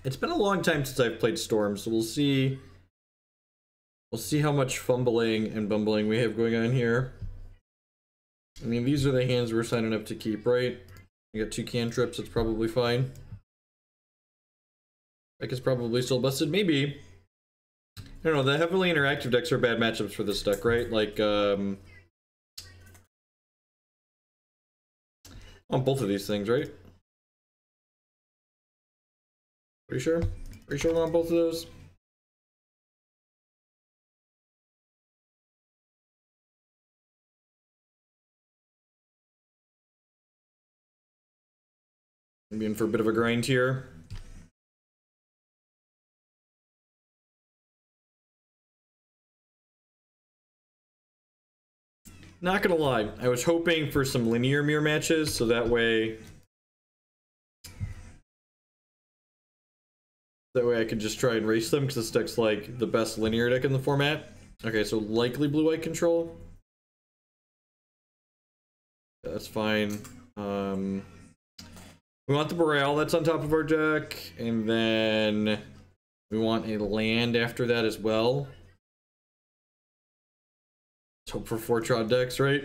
It's been a long time since I've played Storm, so we'll see. We'll see how much fumbling and bumbling we have going on here. I mean, these are the hands we're signing up to keep, right? We got 2 cantrips, it's probably fine. Deck is probably still busted, maybe. I don't know, the heavily interactive decks are bad matchups for this deck, right? Like, on both of these things, right? Pretty sure? Pretty sure we're on both of those? I'm in for a bit of a grind here. Not gonna lie, I was hoping for some linear mirror matches, so that way I could just try and race them, because this deck's like the best linear deck in the format. Okay, so likely blue-white control. That's fine. We want the Baral that's on top of our deck, and then we want a land after that as well. Let's hope for 4-trot decks, right?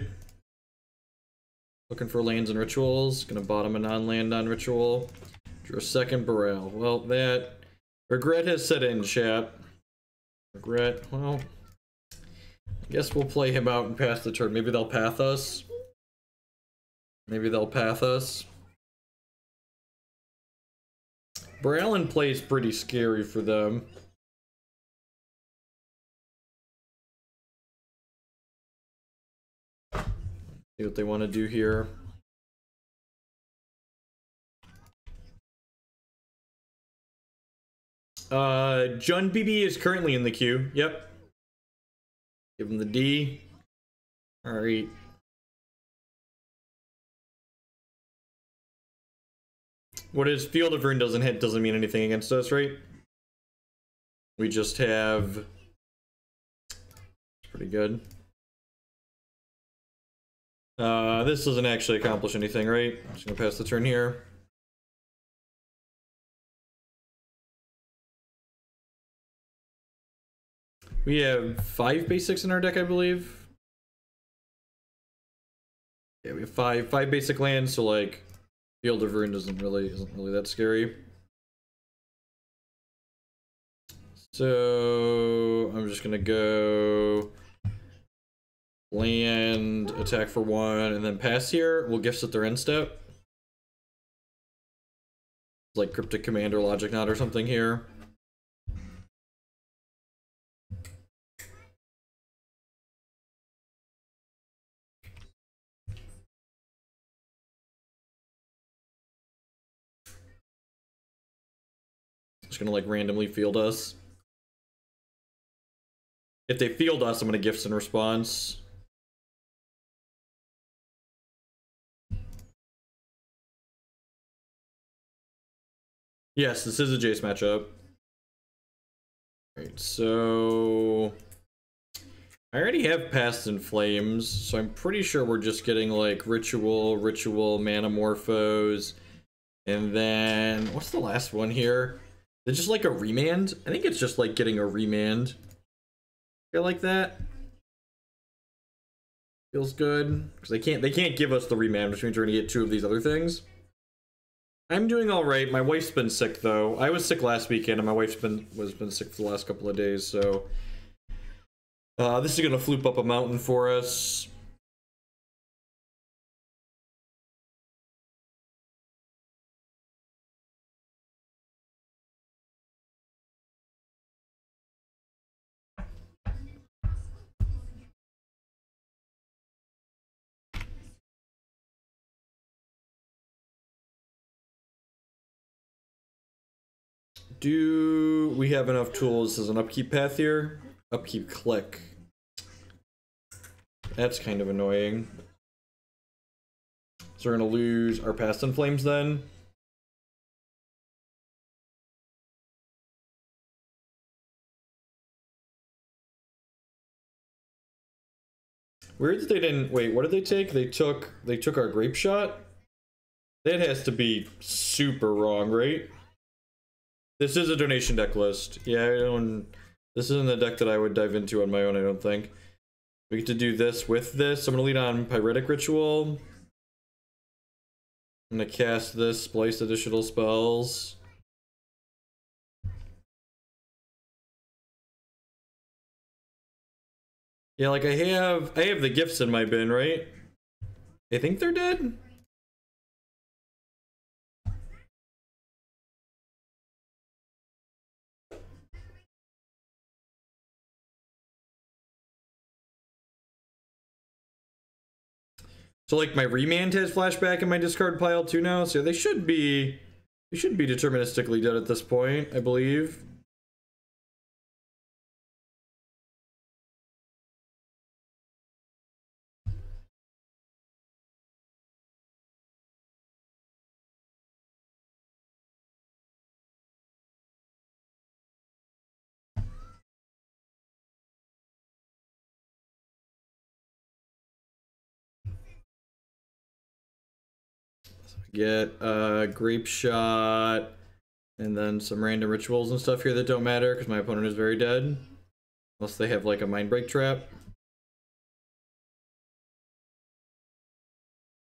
Looking for lands and rituals. Gonna bottom a non-land non-ritual. Drew a second Baral. Well, that... regret has set in, chat. Regret, well... I guess we'll play him out and pass the turn. Maybe they'll path us. Maybe they'll path us. Baral in play is pretty scary for them. See what they want to do here. Jun BB is currently in the queue. Yep. Give him the D. Alright. What is Field of Ruin doesn't hit doesn't mean anything against us, right? We just have... It's pretty good. This doesn't actually accomplish anything, right? I'm just gonna pass the turn here. We have 5 basics in our deck, I believe. Yeah, we have five basic lands, so like Field of Ruin isn't really that scary. So I'm just gonna go land, attack for 1, and then pass here. We'll Gifts at their end step. Like Cryptic Command or Logic Knot or something here. Just gonna like randomly field us. If they field us, I'm gonna Gifts in response. Yes, this is a Jace matchup. Alright, so I already have Past in Flames, so I'm pretty sure we're just getting like Ritual, Manamorphose, and then what's the last one here? It's just like a Remand? I think it's just like getting a Remand. Feel like that? Feels good. Because they can't give us the Remand, which means we're gonna get 2 of these other things. I'm doing alright. My wife's been sick though. I was sick last weekend and my wife's been sick for the last couple of days, so this is gonna floop up a mountain for us. Do we have enough tools as an upkeep path here? Upkeep click. That's kind of annoying. So we're gonna lose our Past in Flames then. Weird that they didn't wait, what did they take? They took our Grapeshot? That has to be super wrong, right? This is a donation deck list. Yeah, I don't... This isn't a deck that I would dive into on my own, I don't think. We get to do this with this. I'm gonna lead on Pyretic Ritual. I'm gonna cast this, splice additional spells. Yeah, like I have the gifts in my bin, right? I think they're dead. So like my Remand has flashback in my discard pile too now, so they should be deterministically dead at this point, I believe. Get Grapeshot, and then some random rituals and stuff here that don't matter because my opponent is very dead. Unless they have like a Mind Break trap.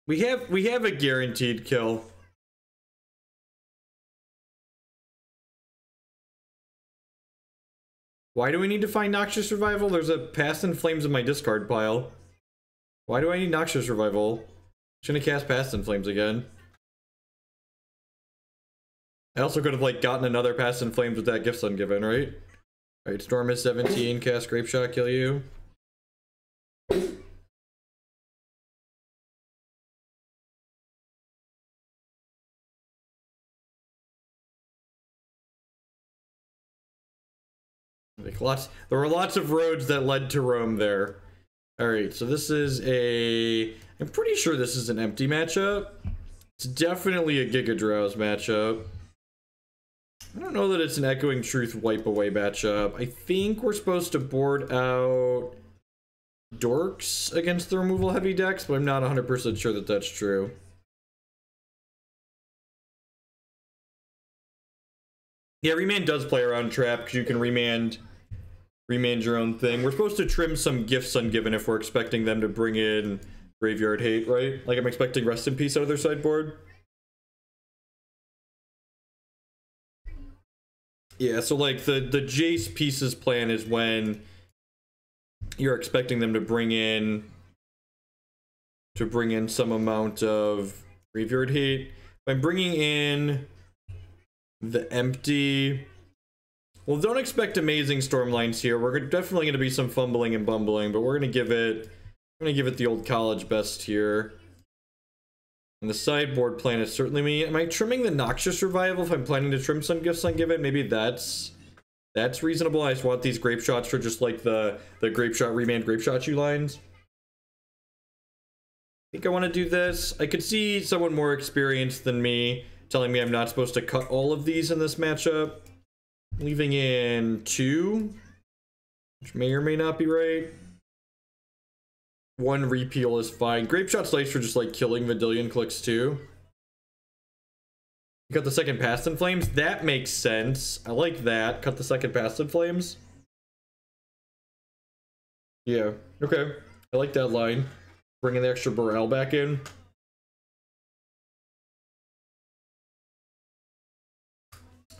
We have a guaranteed kill. Why do we need to find Noxious Revival? There's a Past in Flames in my discard pile. Why do I need Noxious Revival? Shouldn't cast Past in Flames again. I also could have like gotten another Past in Flames with that Gifts Ungiven, right? Alright, Storm is 17, cast Grapeshot, kill you. Like there were lots of roads that led to Rome there. Alright, so this is I'm pretty sure this is an empty matchup. It's definitely a Gigadrowse matchup. I don't know that it's an Echoing Truth wipe away matchup. I think we're supposed to board out Dorks against the removal heavy decks, but I'm not 100% sure that that's true. Yeah, Remand does play around trap because you can remand your own thing. We're supposed to trim some Gifts Ungiven if we're expecting them to bring in Graveyard Hate, right? Like I'm expecting Rest in Peace out of their sideboard. Yeah, so like the Jace pieces plan is when you're expecting them to bring in some amount of Graveyard Hate. If I'm bringing in the empty, well, don't expect amazing Stormlines here. We're definitely going to be some fumbling and bumbling, but we're going to give it the old college best here. And the sideboard plan is certainly me. Am I trimming the Noxious Revival if I'm planning to trim some Gifts Ungiven? Maybe that's reasonable. I just want these Grapeshots for just like the Grapeshot, Remand, Grapeshot you lines. I think I want to do this. I could see someone more experienced than me telling me I'm not supposed to cut all of these in this matchup. Leaving in 2, which may or may not be right. 1 repeal is fine. Grapeshot's nice for just like killing Vidillion clicks too. You got the second Past in Flames. That makes sense. I like that. Cut the second Past in Flames. Yeah. Okay. I like that line. Bringing the extra Baral back in.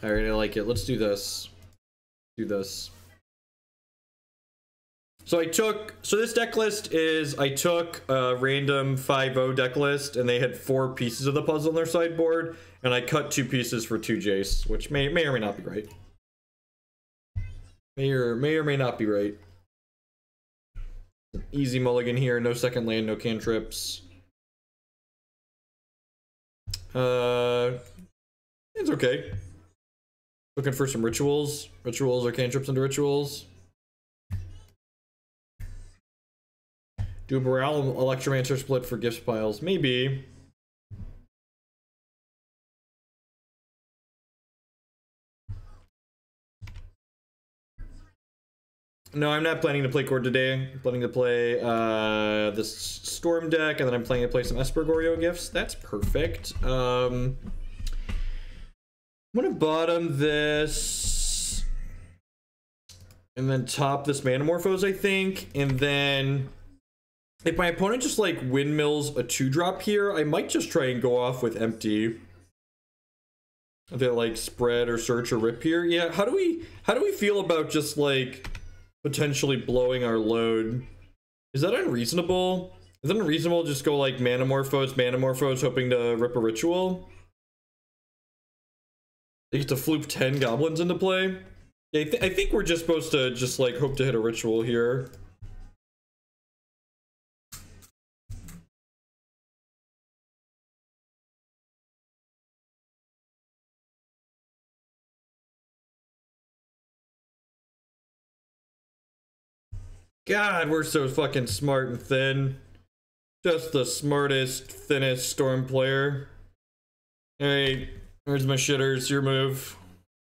Alright, I like it. Let's do this. Do this. So this deck list is, I took a random 5-0 deck list, and they had 4 pieces of the puzzle on their sideboard, and I cut 2 pieces for 2 Jace, which may or may not be right. May or may not be right. Easy mulligan here, no second land, no cantrips. It's okay. Looking for some rituals. Rituals or cantrips into rituals. Do a Baral Electromancer split for gift piles? Maybe. No, I'm not planning to play Cord today. I'm planning to play this Storm deck, and then I'm planning to play some Esper Goryo gifts. That's perfect. I'm gonna bottom this. And then top this Manamorphose, I think. And then if my opponent just like windmills a 2-drop here, I might just try and go off with empty. If they like spread or search or rip here. Yeah, how do we feel about just like potentially blowing our load? Is that unreasonable? Is it unreasonable to just go like Manamorphose, hoping to rip a ritual? They get to floop 10 goblins into play. Yeah, I think we're just supposed to just like hope to hit a ritual here. God, we're so fucking smart and thin. Just the smartest, thinnest Storm player. Alright, where's my shitters? Your move.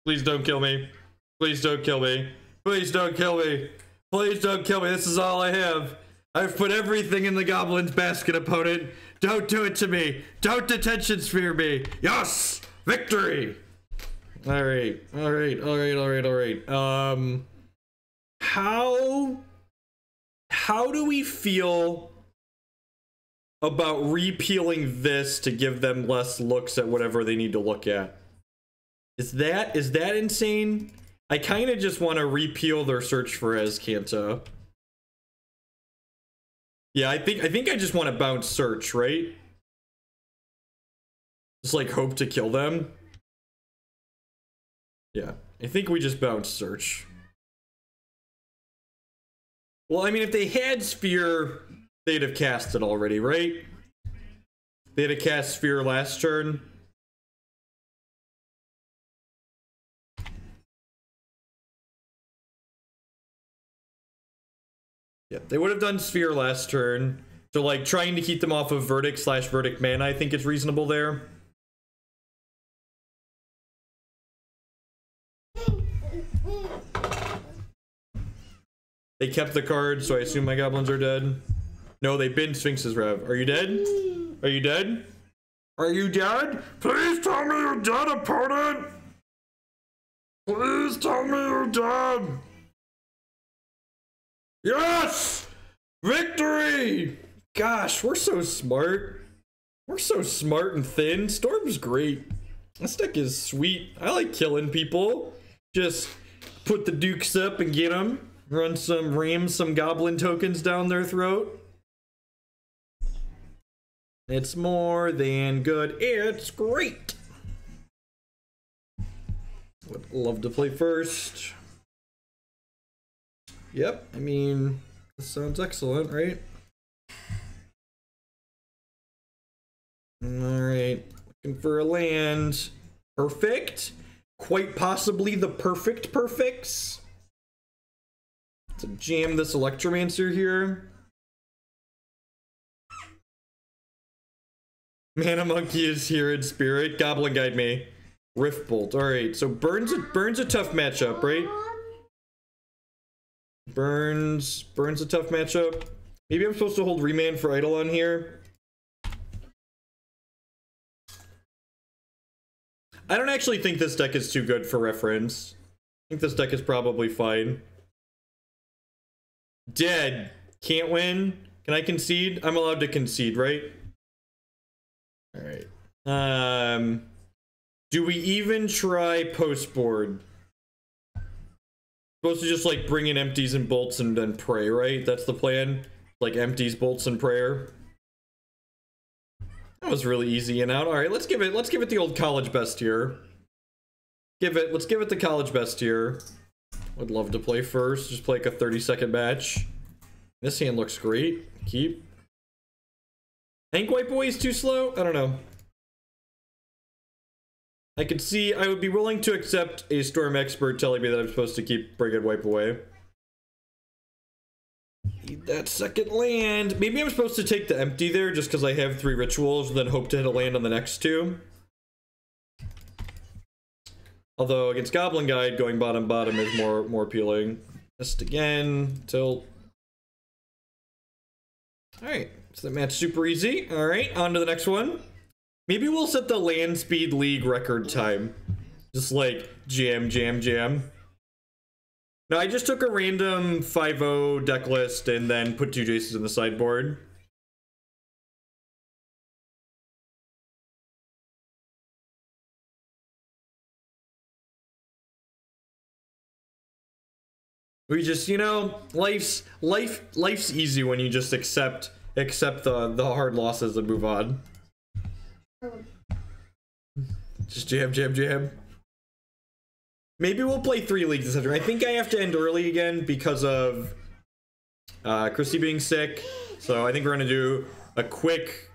Please don't kill me. Please don't kill me. Please don't kill me. Please don't kill me. This is all I have. I've put everything in the goblin's basket, opponent. Don't do it to me. Don't detention sphere me. Yes! Victory! Alright. How do we feel about repealing this to give them less looks at whatever they need to look at? Is that insane? I kind of just want to repeal their search for Azcanta. Yeah, I think I just want to bounce search, right? Just like hope to kill them. Yeah, I think we just bounce search. Well, I mean, if they had Sphere, they'd have cast it already, right? They'd have cast Sphere last turn. Yeah, they would have done Sphere last turn. So, like, trying to keep them off of Verdict/Verdict mana, I think it's reasonable there. They kept the card, so I assume my goblins are dead. No, they binned Sphinx's Rev. Are you dead? Are you dead? Are you dead? Please tell me you're dead, opponent! Please tell me you're dead! Yes! Victory! Gosh, we're so smart. We're so smart and thin. Storm's great. This deck is sweet. I like killing people. Just put the dukes up and get them. Ram some goblin tokens down their throat. It's more than good. It's great. Would love to play first. Yep, I mean, this sounds excellent, right? Alright, looking for a land. Perfect. Quite possibly the perfect perfects. To jam this Electromancer here. Mana Monkey is here in spirit. Goblin guide me. Rift Bolt. Alright, so Burns a tough matchup, right? Burns a tough matchup. Maybe I'm supposed to hold Remand for Eidolon here. I don't actually think this deck is too good for reference. I think this deck is probably fine. Dead. Can't win. Can I concede? I'm allowed to concede, right? Alright. Do we even try post board? Supposed to just like bring in empties and bolts and then pray, right? That's the plan. Like empties, bolts, and prayer. That was really easy and out. Alright, let's give it the old college best here. Let's give it the college best here. Would love to play first. Just play like a 30-second match. This hand looks great. Keep. I think Wipe Away is too slow. I don't know. I could see. I would be willing to accept a Storm expert telling me that I'm supposed to keep bringing Wipe Away. Need that second land. Maybe I'm supposed to take the empty there just because I have 3 rituals and then hope to hit a land on the next 2. Although against Goblin Guide, going bottom is more appealing. Just again, tilt. Alright, so that match super easy. Alright, on to the next one. Maybe we'll set the land speed league record time. Just like jam, jam, jam. No, I just took a random 5-0 deck list and then put 2 Jaces in the sideboard. We just, you know, life's easy when you just accept the hard losses and move on. Just jam, jam, jam. Maybe we'll play 3 leagues this afternoon. I think I have to end early again because of Christy being sick. So I think we're gonna do a quick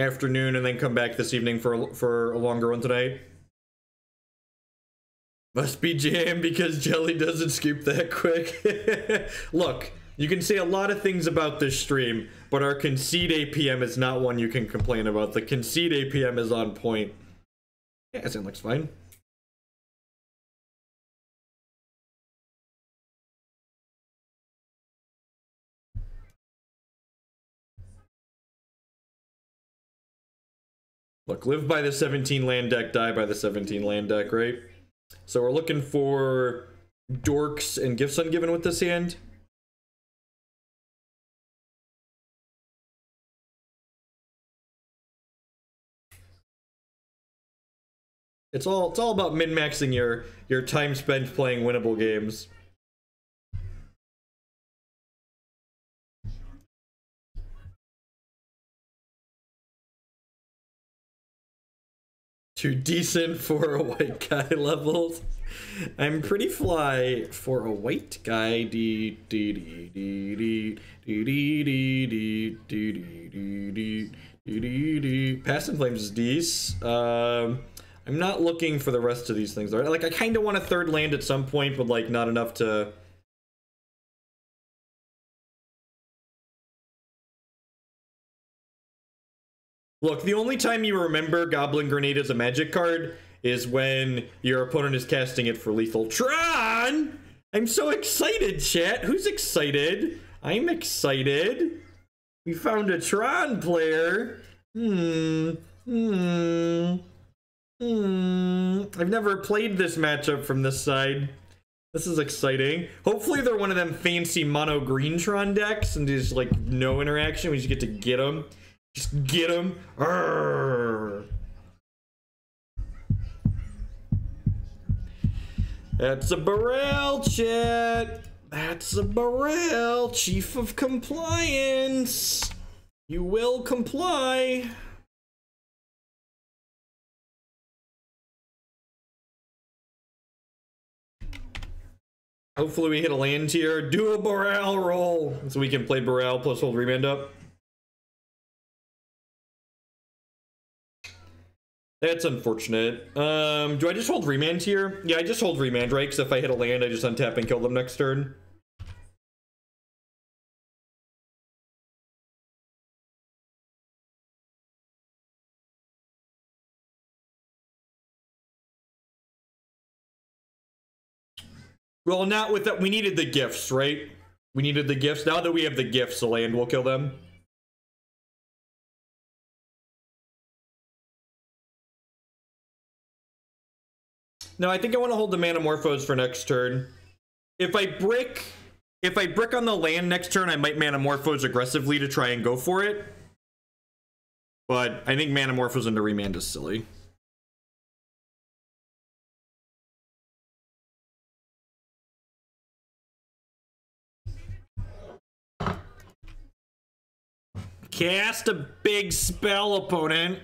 afternoon and then come back this evening for a longer one tonight. Must be jam because Jelly doesn't scoop that quick. Look, you can say a lot of things about this stream, but our concede APM is not one you can complain about. The concede APM is on point. Yeah, that looks fine. Look, live by the 17 land deck, die by the 17 land deck, right? So we're looking for Dorks and Gifts Ungiven with this hand. It's all about min-maxing your time spent playing winnable games. Too decent for a white guy levels. I'm pretty fly for a white guy. Past in Flames is decent. I'm not looking for the rest of these things. Like, I kind of want a 3rd land at some point, but like not enough to. Look, the only time you remember Goblin Grenade as a magic card is when your opponent is casting it for lethal. Tron! I'm so excited, chat. Who's excited? I'm excited. We found a Tron player. I've never played this matchup from this side. This is exciting. Hopefully they're one of them fancy mono green Tron decks and there's like no interaction. We just get to get them. Just get him. Arrgh. That's a Baral, chat. That's a Baral, Chief of Compliance. You will comply. Hopefully we hit a land here. Do a Baral roll so we can play Baral plus hold Remand up. That's unfortunate. Do I just hold Remand here? Yeah, I just hold Remand, right? Because if I hit a land, I just untap and kill them next turn. Well, not with that. We needed the gifts, right? We needed the gifts. Now that we have the gifts, the land will kill them. No, I think I want to hold the Manamorphose for next turn. If I brick on the land next turn, I might Manamorphose aggressively to try and go for it. But I think Manamorphose into Remand is silly. Cast a big spell, opponent.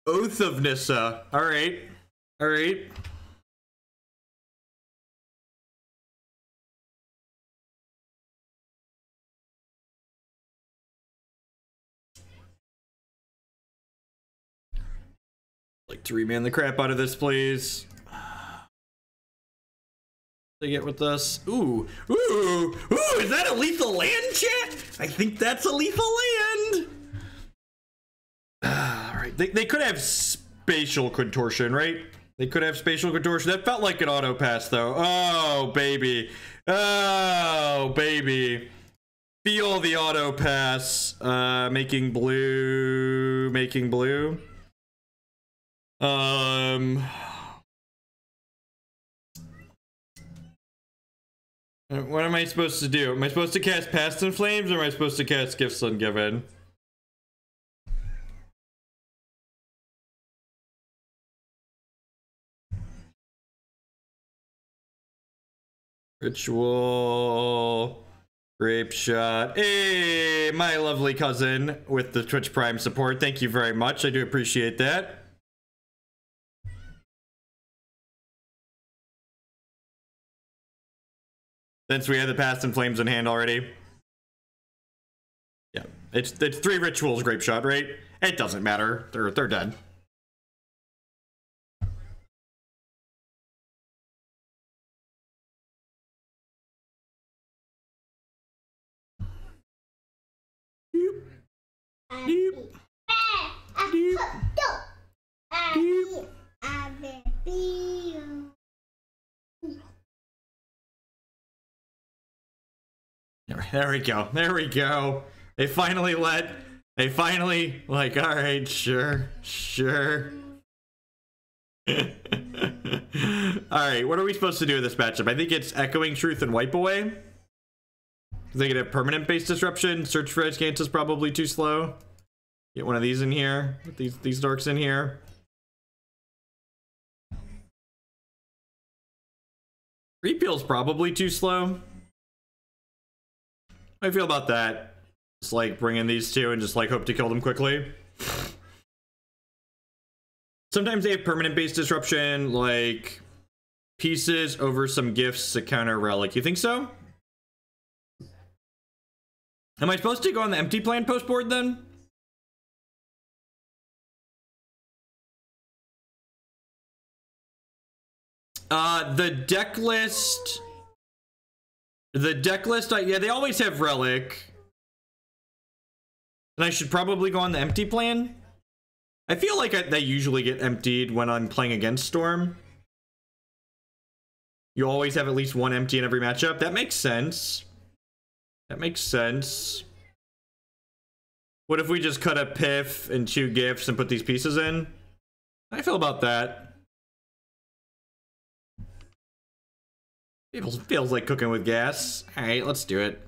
Oath of Nissa. All right. All right. Like to remand the crap out of this, please. They get with us. Ooh, is that a lethal land, chat? I think that's a lethal land. All right, they could have spatial contortion, right? They could have spatial contortion. That felt like an auto pass, though. Oh, baby. Oh, baby. Feel the auto pass. Making blue. Making blue. What am I supposed to do? Am I supposed to cast Past in Flames, or am I supposed to cast Gifts Ungiven? Ritual. Grapeshot. Hey, my lovely cousin with the Twitch Prime support. Thank you very much. I do appreciate that. Since we had the Past in Flames in hand already. Yeah, it's 3 rituals, Grapeshot, right? It doesn't matter. They're dead. There we go. There we go. They finally like, all right, sure. All right, what are we supposed to do with this matchup? I think it's Echoing Truth and Wipe Away. They could have permanent base disruption. Search for Azcanta is probably too slow. Get one of these in here. Get these dorks in here. Repeal's probably too slow. How do you feel about that? Just like bring in these two and just like hope to kill them quickly. Sometimes they have permanent base disruption, like pieces over some gifts to counter relic. You think so? Am I supposed to go on the empty plan post board then? The deck list. The deck list, yeah, they always have relic. And I should probably go on the empty plan. I feel like they usually get emptied when I'm playing against Storm. You always have at least one empty in every matchup. That makes sense. That makes sense. What if we just cut a Piff and 2 gifts and put these pieces in? How do I feel about that? Feels like cooking with gas. All right, let's do it.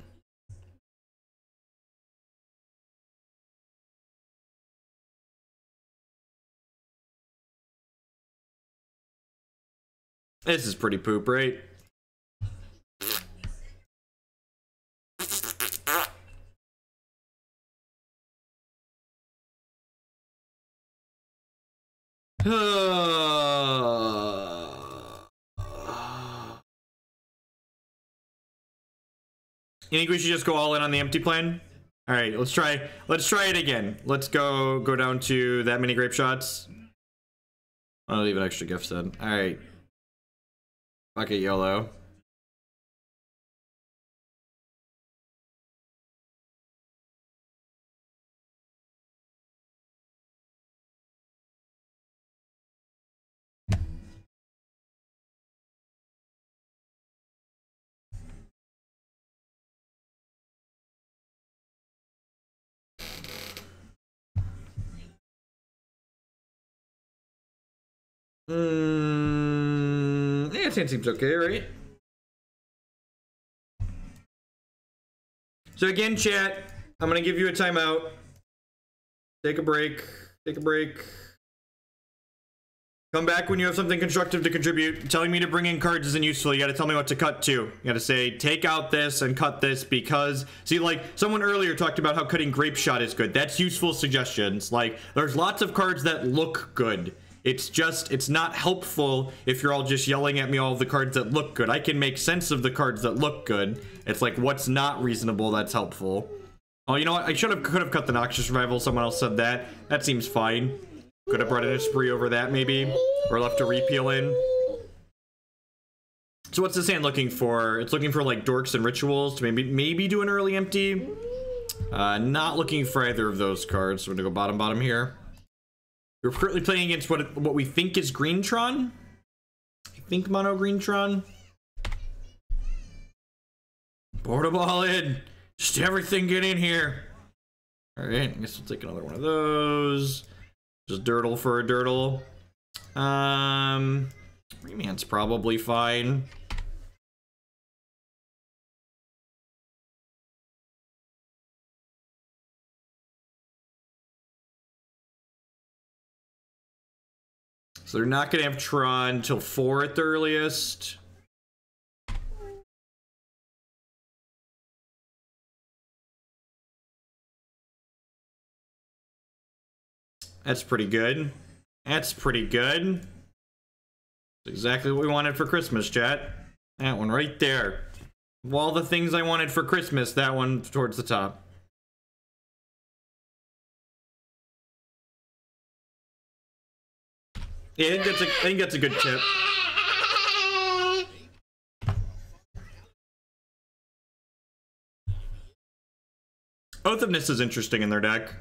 This is pretty poop, right? You think we should just go all in on the empty plan? All right, let's try it again. Let's go down to that many grape shots. I'll leave an extra gift then. All right. Fuck it, YOLO. Yeah, it seems okay, right? So again, chat, I'm gonna give you a timeout. Take a break. Take a break. Come back when you have something constructive to contribute. Telling me to bring in cards isn't useful. You gotta tell me what to cut to. You gotta say, take out this and cut this because... See, like, someone earlier talked about how cutting Grapeshot is good. That's useful suggestions. Like, there's lots of cards that look good. It's not helpful if you're all just yelling at me all the cards that look good. I can make sense of the cards that look good. It's like, what's not reasonable that's helpful. Oh, you know what? I could have cut the Noxious Revival. Someone else said that. That seems fine. Could have brought in a spree over that, maybe. Or left a repeal in. So what's this hand looking for? It's looking for, like, dorks and rituals to maybe do an early empty. Not looking for either of those cards. So we're gonna go bottom here. We're currently playing against what we think is green Tron. I think mono green Tron. Portal ball in. Just everything get in here. All right, I guess we'll take another one of those. Just dirtle for a dirtle. Remand's probably fine. So they're not gonna have Tron till 4 at the earliest. That's pretty good. That's pretty good. That's exactly what we wanted for Christmas, chat. That one right there. Of all the things I wanted for Christmas, that one towards the top. Yeah, I think that's a good tip. Oath of Nissa is interesting in their deck.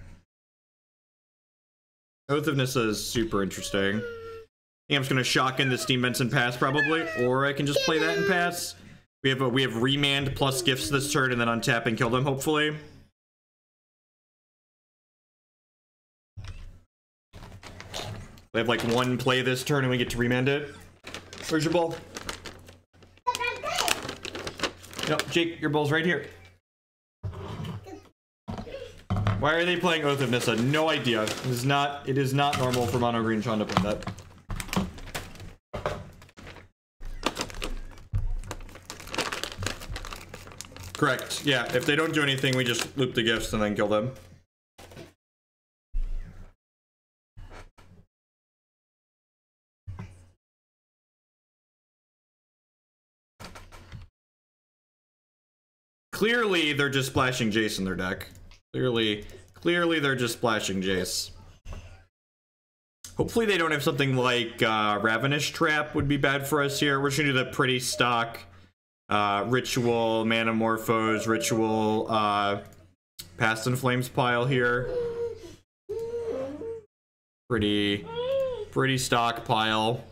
Oath of Nissa is super interesting. I think I'm just gonna shock in the Steam Vents and pass probably, or I can just play that and pass. We have Remand plus Gifts this turn and then untap and kill them hopefully. We have like one play this turn and we get to Remand it. Where's your ball? No, Jake, your ball's right here. Why are they playing Oath of Nissa? No idea. It is not normal for mono green Tron to play that. Correct. Yeah, if they don't do anything, we just loop the gifts and then kill them. Clearly, they're just splashing Jace in their deck. Clearly they're just splashing Jace. Hopefully they don't have something like Ravenous Trap would be bad for us here. We're just gonna do the pretty stock Ritual, Manamorphose, Ritual, Past in Flames pile here. Pretty stock pile.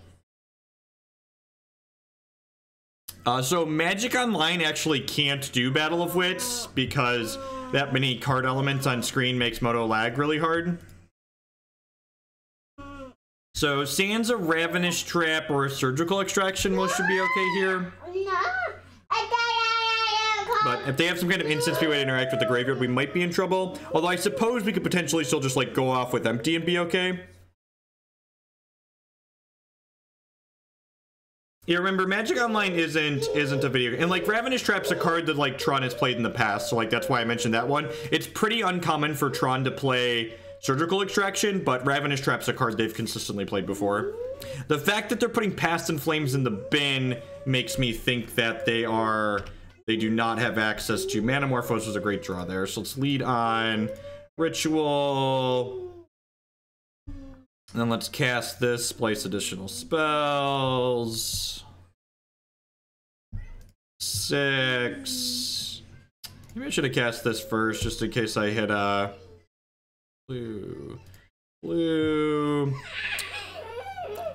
So Magic Online actually can't do Battle of Wits because that many card elements on screen makes Moto lag really hard. So sans a Ravenous Trap or a Surgical Extraction should be okay here. But if they have some kind of instant way to interact with the graveyard, we might be in trouble. Although I suppose we could potentially still just like go off with empty and be okay. Yeah, remember, Magic Online isn't a video game. And, like, Ravenous Trap's a card that, like, Tron has played in the past, so, like, that's why I mentioned that one. It's pretty uncommon for Tron to play Surgical Extraction, but Ravenous Trap's a card they've consistently played before. The fact that they're putting Past in Flames in the bin makes me think that they do not have access to... Manamorphose was a great draw there, so let's lead on Ritual... And then let's cast this, place additional spells. 6. Maybe I should have cast this first, just in case I hit blue.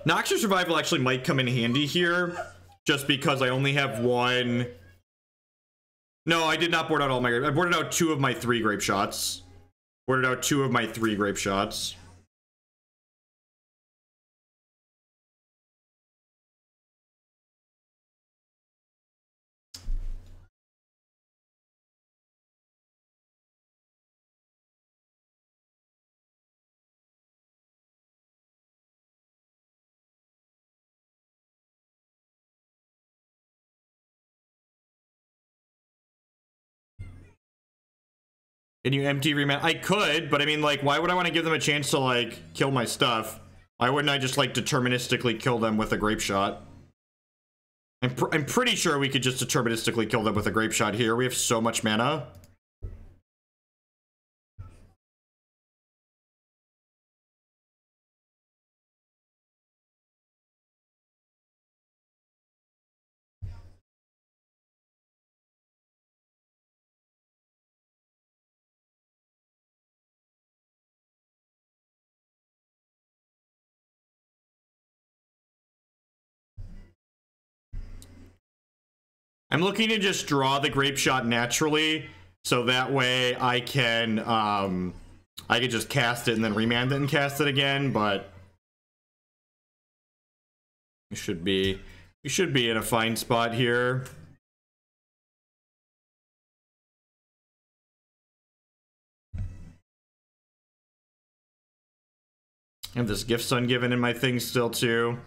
Noxious Revival actually might come in handy here, just because I only have one. No, I did not board out all my. I boarded out 2 of my 3 Grapeshots. Boarded out 2 of my 3 Grapeshots. Can you empty Remand? I could, but I mean, like, why would I want to give them a chance to, like, kill my stuff? Why wouldn't I just, like, deterministically kill them with a Grapeshot? I'm pretty sure we could just deterministically kill them with a Grapeshot here. We have so much mana. I'm looking to just draw the Grapeshot naturally, so that way I can just cast it and then remand it and cast it again, but we should be in a fine spot here. I have this Gifts Ungiven in my thing still too.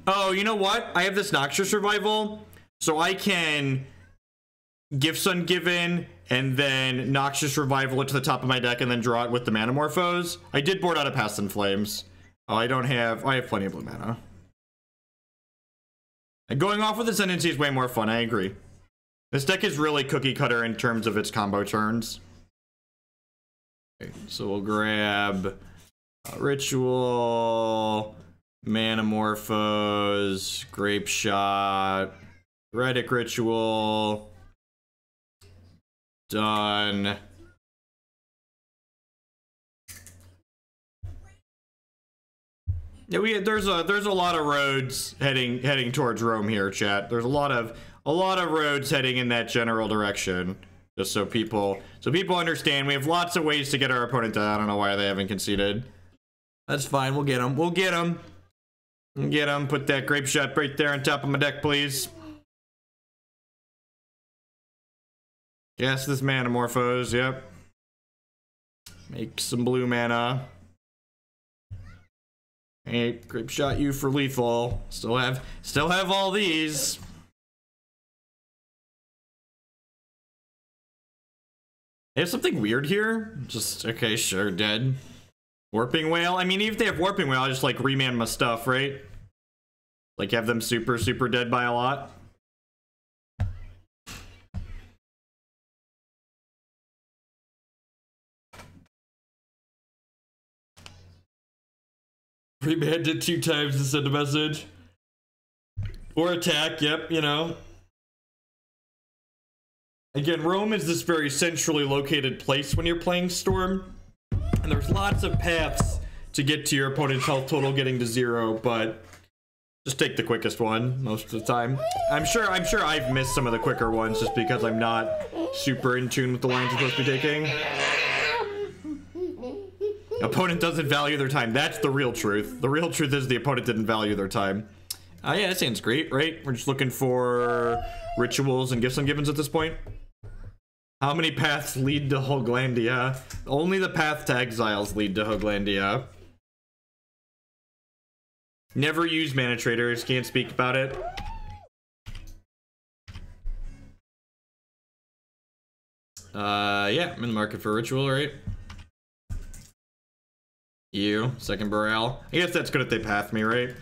Oh, you know what? I have this Noxious Revival, so I can Gifts Ungiven and then Noxious Revival it to the top of my deck and then draw it with the Manamorphose. I did board out a Past in Flames. Oh, I have plenty of blue mana. And going off with Ascendancy is way more fun, I agree. This deck is really cookie cutter in terms of its combo turns. Okay, so we'll grab Ritual, Manamorphose, Grapeshot, Pyretic Ritual. Done. Yeah, there's a lot of roads heading towards Rome here, chat. There's a lot of roads heading in that general direction. Just so people understand, we have lots of ways to get our opponent to. I don't know why they haven't conceded. That's fine. We'll get them. We'll get them. Get them. Put that Grapeshot right there on top of my deck, please. Yes, this Manamorphose. Yep. Make some blue mana. Hey, Grapeshot you for lethal. Still have all these. They have something weird here. Just okay, sure, dead. Warping Whale. I mean, even if they have Warping Whale, I'll just like remand my stuff, right? Like have them super dead by a lot. Remand it 2 times to send a message. Or attack, yep, you know. Again, Rome is this very centrally located place when you're playing Storm. And there's lots of paths to get to your opponent's health total getting to 0, but just take the quickest one most of the time. I'm sure I've missed some of the quicker ones just because I'm not super in tune with the lines I'm supposed to be taking. Opponent doesn't value their time. That's the real truth. The real truth is the opponent didn't value their time. Yeah, that sounds great, right? We're just looking for rituals and Gifts Ungivens at this point. How many paths lead to Hoglandia? Only the path to exiles lead to Hoglandia. Never use Mana Traders, can't speak about it. Yeah, I'm in the market for ritual, right? You, second Baral. I guess that's good if they path me, right?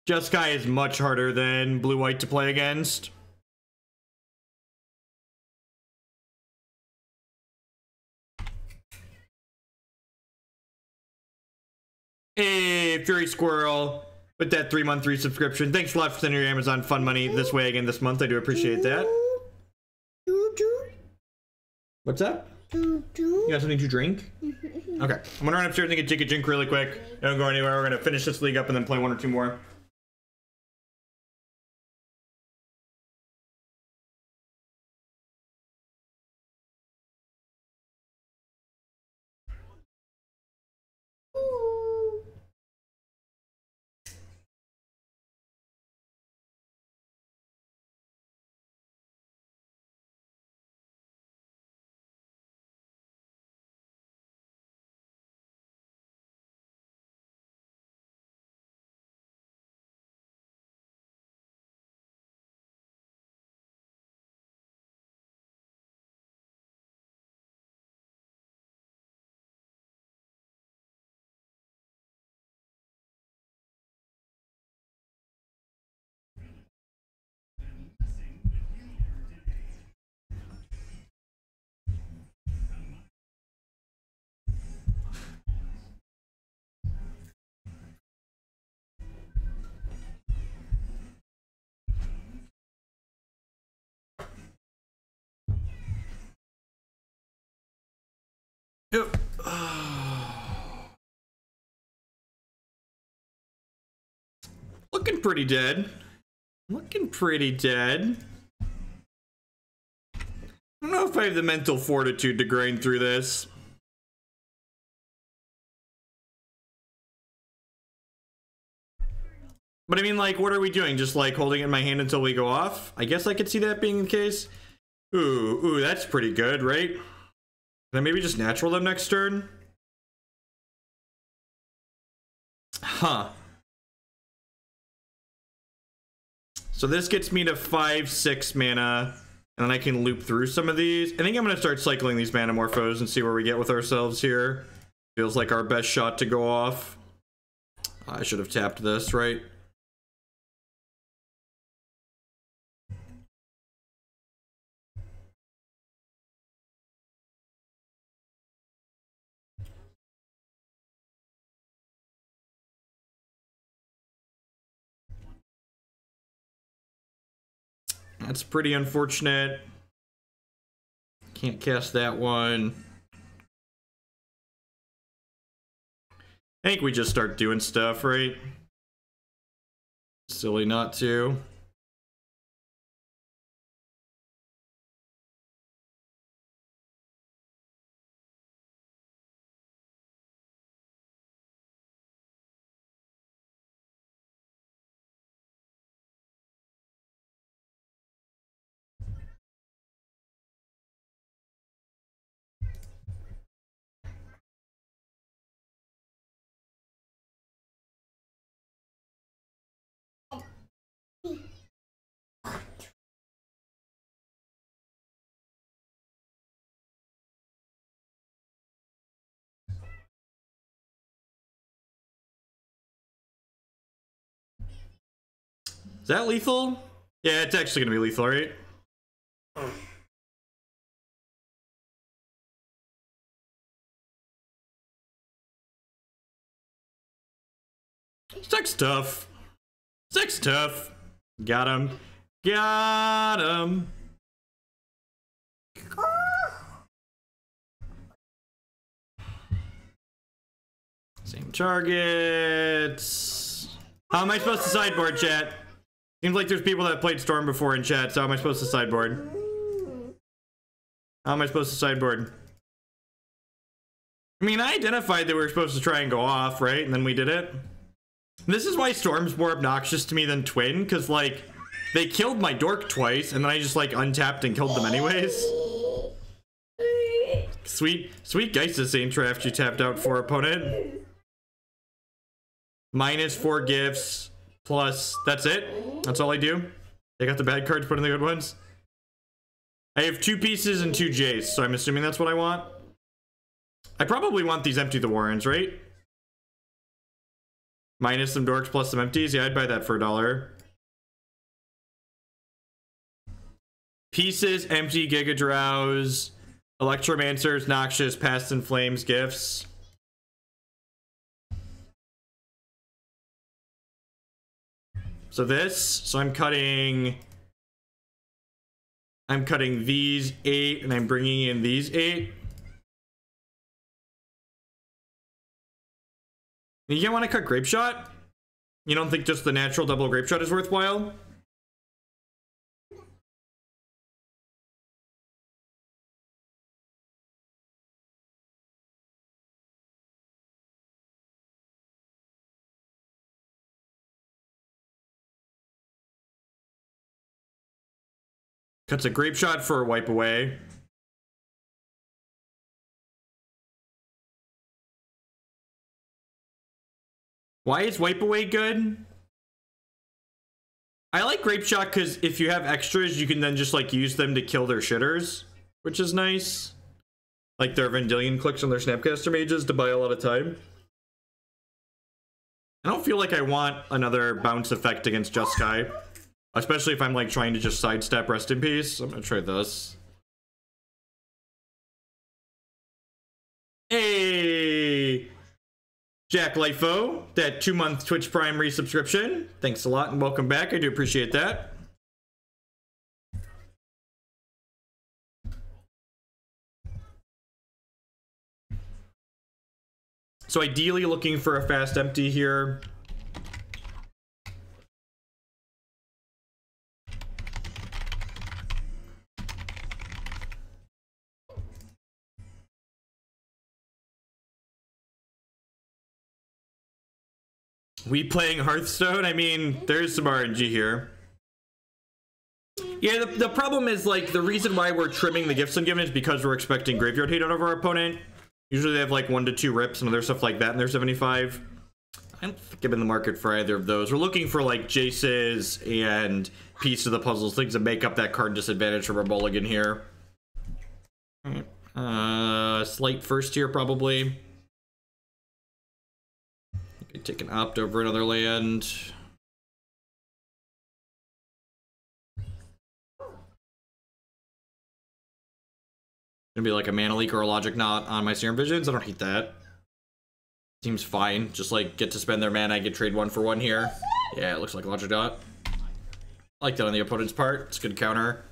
Jeskai is much harder than blue-white to play against. Hey, Fury Squirrel, with that 3-month resubscription. Thanks a lot for sending your Amazon fun money this way again this month. I do appreciate that. What's up? You got something to drink? Okay, I'm gonna run upstairs and get Jake a drink really quick. Don't go anywhere. We're gonna finish this league up and then play 1 or 2 more. Looking pretty dead. Looking pretty dead. I don't know if I have the mental fortitude to grind through this. But I mean, like, what are we doing? Just like holding it in my hand until we go off? I guess I could see that being the case. Ooh, that's pretty good, right? Then maybe just natural them next turn? Huh. So this gets me to 5-6 mana, and then I can loop through some of these. I think I'm going to start cycling these Manamorphose and see where we get with ourselves here. Feels like our best shot to go off. I should have tapped this, right? That's pretty unfortunate. Can't cast that one. I think we just start doing stuff, right? Silly not to. Is that lethal? Yeah, it's actually gonna be lethal, right? Stuck's tough. Stuck's tough. Got him. Got him. Same targets. How am I supposed to sideboard, chat? Seems like there's people that played Storm before in chat, so how am I supposed to sideboard? How am I supposed to sideboard? I mean, I identified that we were supposed to try and go off, right? And then we did it. This is why Storm's more obnoxious to me than Twin, because, like, they killed my dork twice, and then I just, like, untapped and killed them anyways. Sweet Geist Saint draft you tapped out for, opponent. -4 gifts, plus, that's it? That's all I do? They got the bad cards, put in the good ones? I have 2 pieces and 2 Jace, so I'm assuming that's what I want. I probably want these Empty the Warrens, right? Minus some dorks plus some empties. Yeah, I'd buy that for $1. Pieces, empty, Gigadrowse, Electromancers, Noxious, Past in Flames, Gifts. So I'm cutting these 8 and I'm bringing in these 8. You don't want to cut Grapeshot? You don't think just the natural double Grapeshot is worthwhile? Cuts a Grapeshot for a wipe away. Why is wipe away good? I like Grapeshot because if you have extras, you can then just like use them to kill their shitters, which is nice. Like their Vendilion clicks on their Snapcaster mages to buy a lot of time. I don't feel like I want another bounce effect against Jeskai, especially if I'm like trying to just sidestep Rest in Peace. I'm gonna try this. Hey, Jack Lifo, that 2-month Twitch Prime resubscription. Thanks a lot and welcome back. I do appreciate that. So ideally looking for a fast empty here. We playing Hearthstone? I mean, there's some RNG here. Yeah, the problem is, like, the reason why we're trimming the Gifts Ungiven is because we're expecting graveyard hate out of our opponent. Usually they have, like, 1 to 2 rips and other stuff like that in their 75. I don't think I'm in the market for either of those. We're looking for, like, Jaces and piece of the puzzles, things that make up that card disadvantage from our mulligan here. Slight first here, probably. Okay, take an opt over another land. Gonna be like a mana leak or a logic knot on my Serum Visions. I don't hate that. Seems fine. Just like get to spend their mana, I get trade 1 for 1 here. Yeah, it looks like logic knot. I like that on the opponent's part. It's a good counter.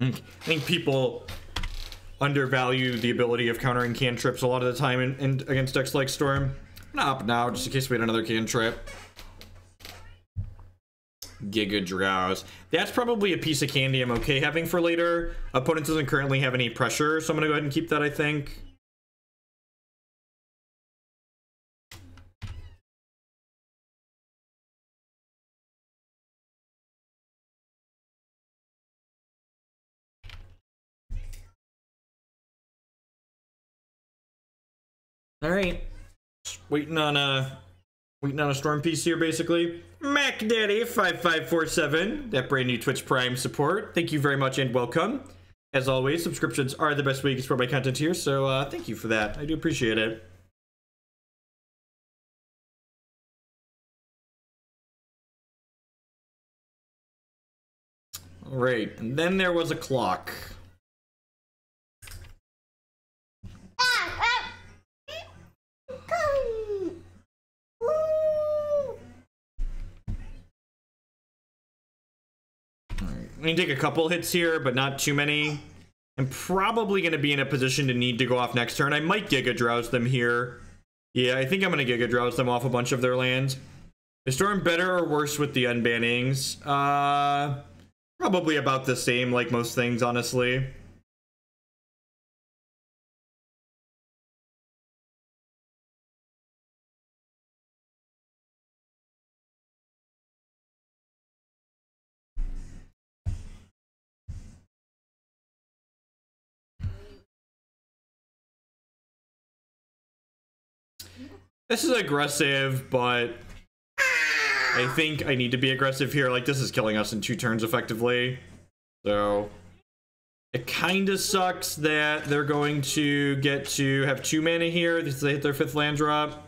I think people undervalue the ability of countering cantrips a lot of the time in against decks like Storm. I'm gonna opt now just in case we had another cantrip. Gigadrowse. That's probably a piece of candy I'm okay having for later. Opponent doesn't currently have any pressure, so I'm gonna go ahead and keep that, I think. All right, just waiting on a Storm piece here, basically. Mac Daddy 5547, that brand new Twitch Prime support. Thank you very much and welcome. As always, subscriptions are the best way you can support my content here, so thank you for that. I do appreciate it. All right, and then there was a clock. I'm gonna take a couple hits here, but not too many. I'm probably gonna be in a position to need to go off next turn. I might Gigadrowse them here. Yeah, I think I'm gonna Gigadrowse them off a bunch of their lands. Is Storm better or worse with the unbannings? Probably about the same, like most things, honestly. This is aggressive, but I think I need to be aggressive here. Like, this is killing us in 2 turns effectively. So it kind of sucks that they're going to get to have 2 mana here. They hit their 5th land drop.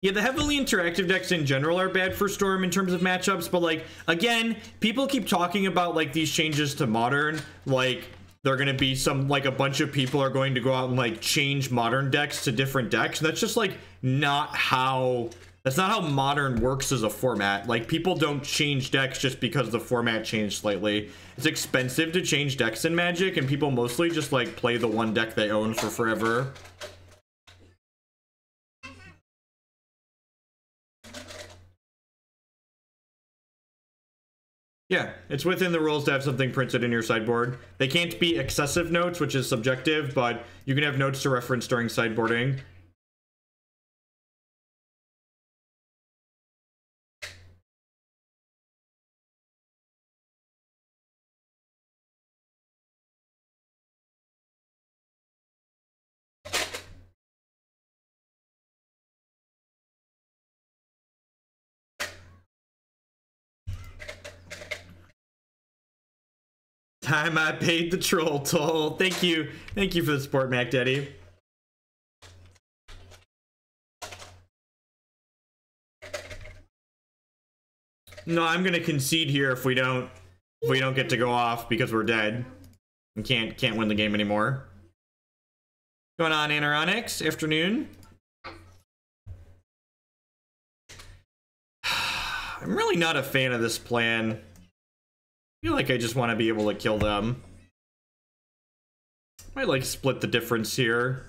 Yeah, the heavily interactive decks in general are bad for Storm in terms of matchups, but, like, again, people keep talking about, like, these changes to Modern, like, they're going to be some, like, a bunch of people are going to go out and, like, change Modern decks to different decks. And that's just, like, not how Modern works as a format. Like, people don't change decks just because the format changed slightly. It's expensive to change decks in Magic, and people mostly just, like, play the one deck they own for forever. Yeah, it's within the rules to have something printed in your sideboard. They can't be excessive notes, which is subjective, but you can have notes to reference during sideboarding. Time I paid the troll toll. Thank you for the support, Mac Daddy. No, I'm gonna concede here if we don't get to go off because we're dead and can't win the game anymore. Going on, Anaronics? Afternoon. I'm really not a fan of this plan. I feel like I just want to be able to kill them. Might like split the difference here.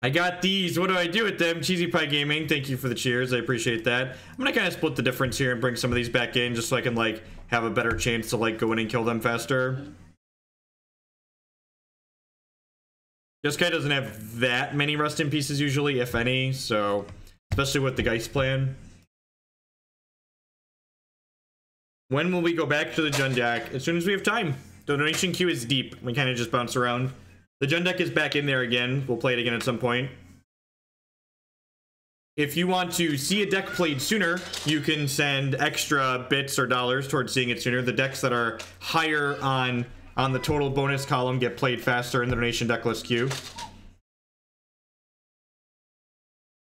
I got these. What do I do with them? Cheesy Pie Gaming, thank you for the cheers. I appreciate that. I'm gonna kind of split the difference here and bring some of these back in just so I can, like, have a better chance to like go in and kill them faster. Jeskai doesn't have that many rest in pieces usually, if any, so especially with the Geist plan. When will we go back to the Jund deck? As soon as we have time. The donation queue is deep. We kind of just bounce around. The Jund deck is back in there again. We'll play it again at some point. If you want to see a deck played sooner, you can send extra bits or dollars towards seeing it sooner. The decks that are higher on the total bonus column get played faster in the donation deck list queue.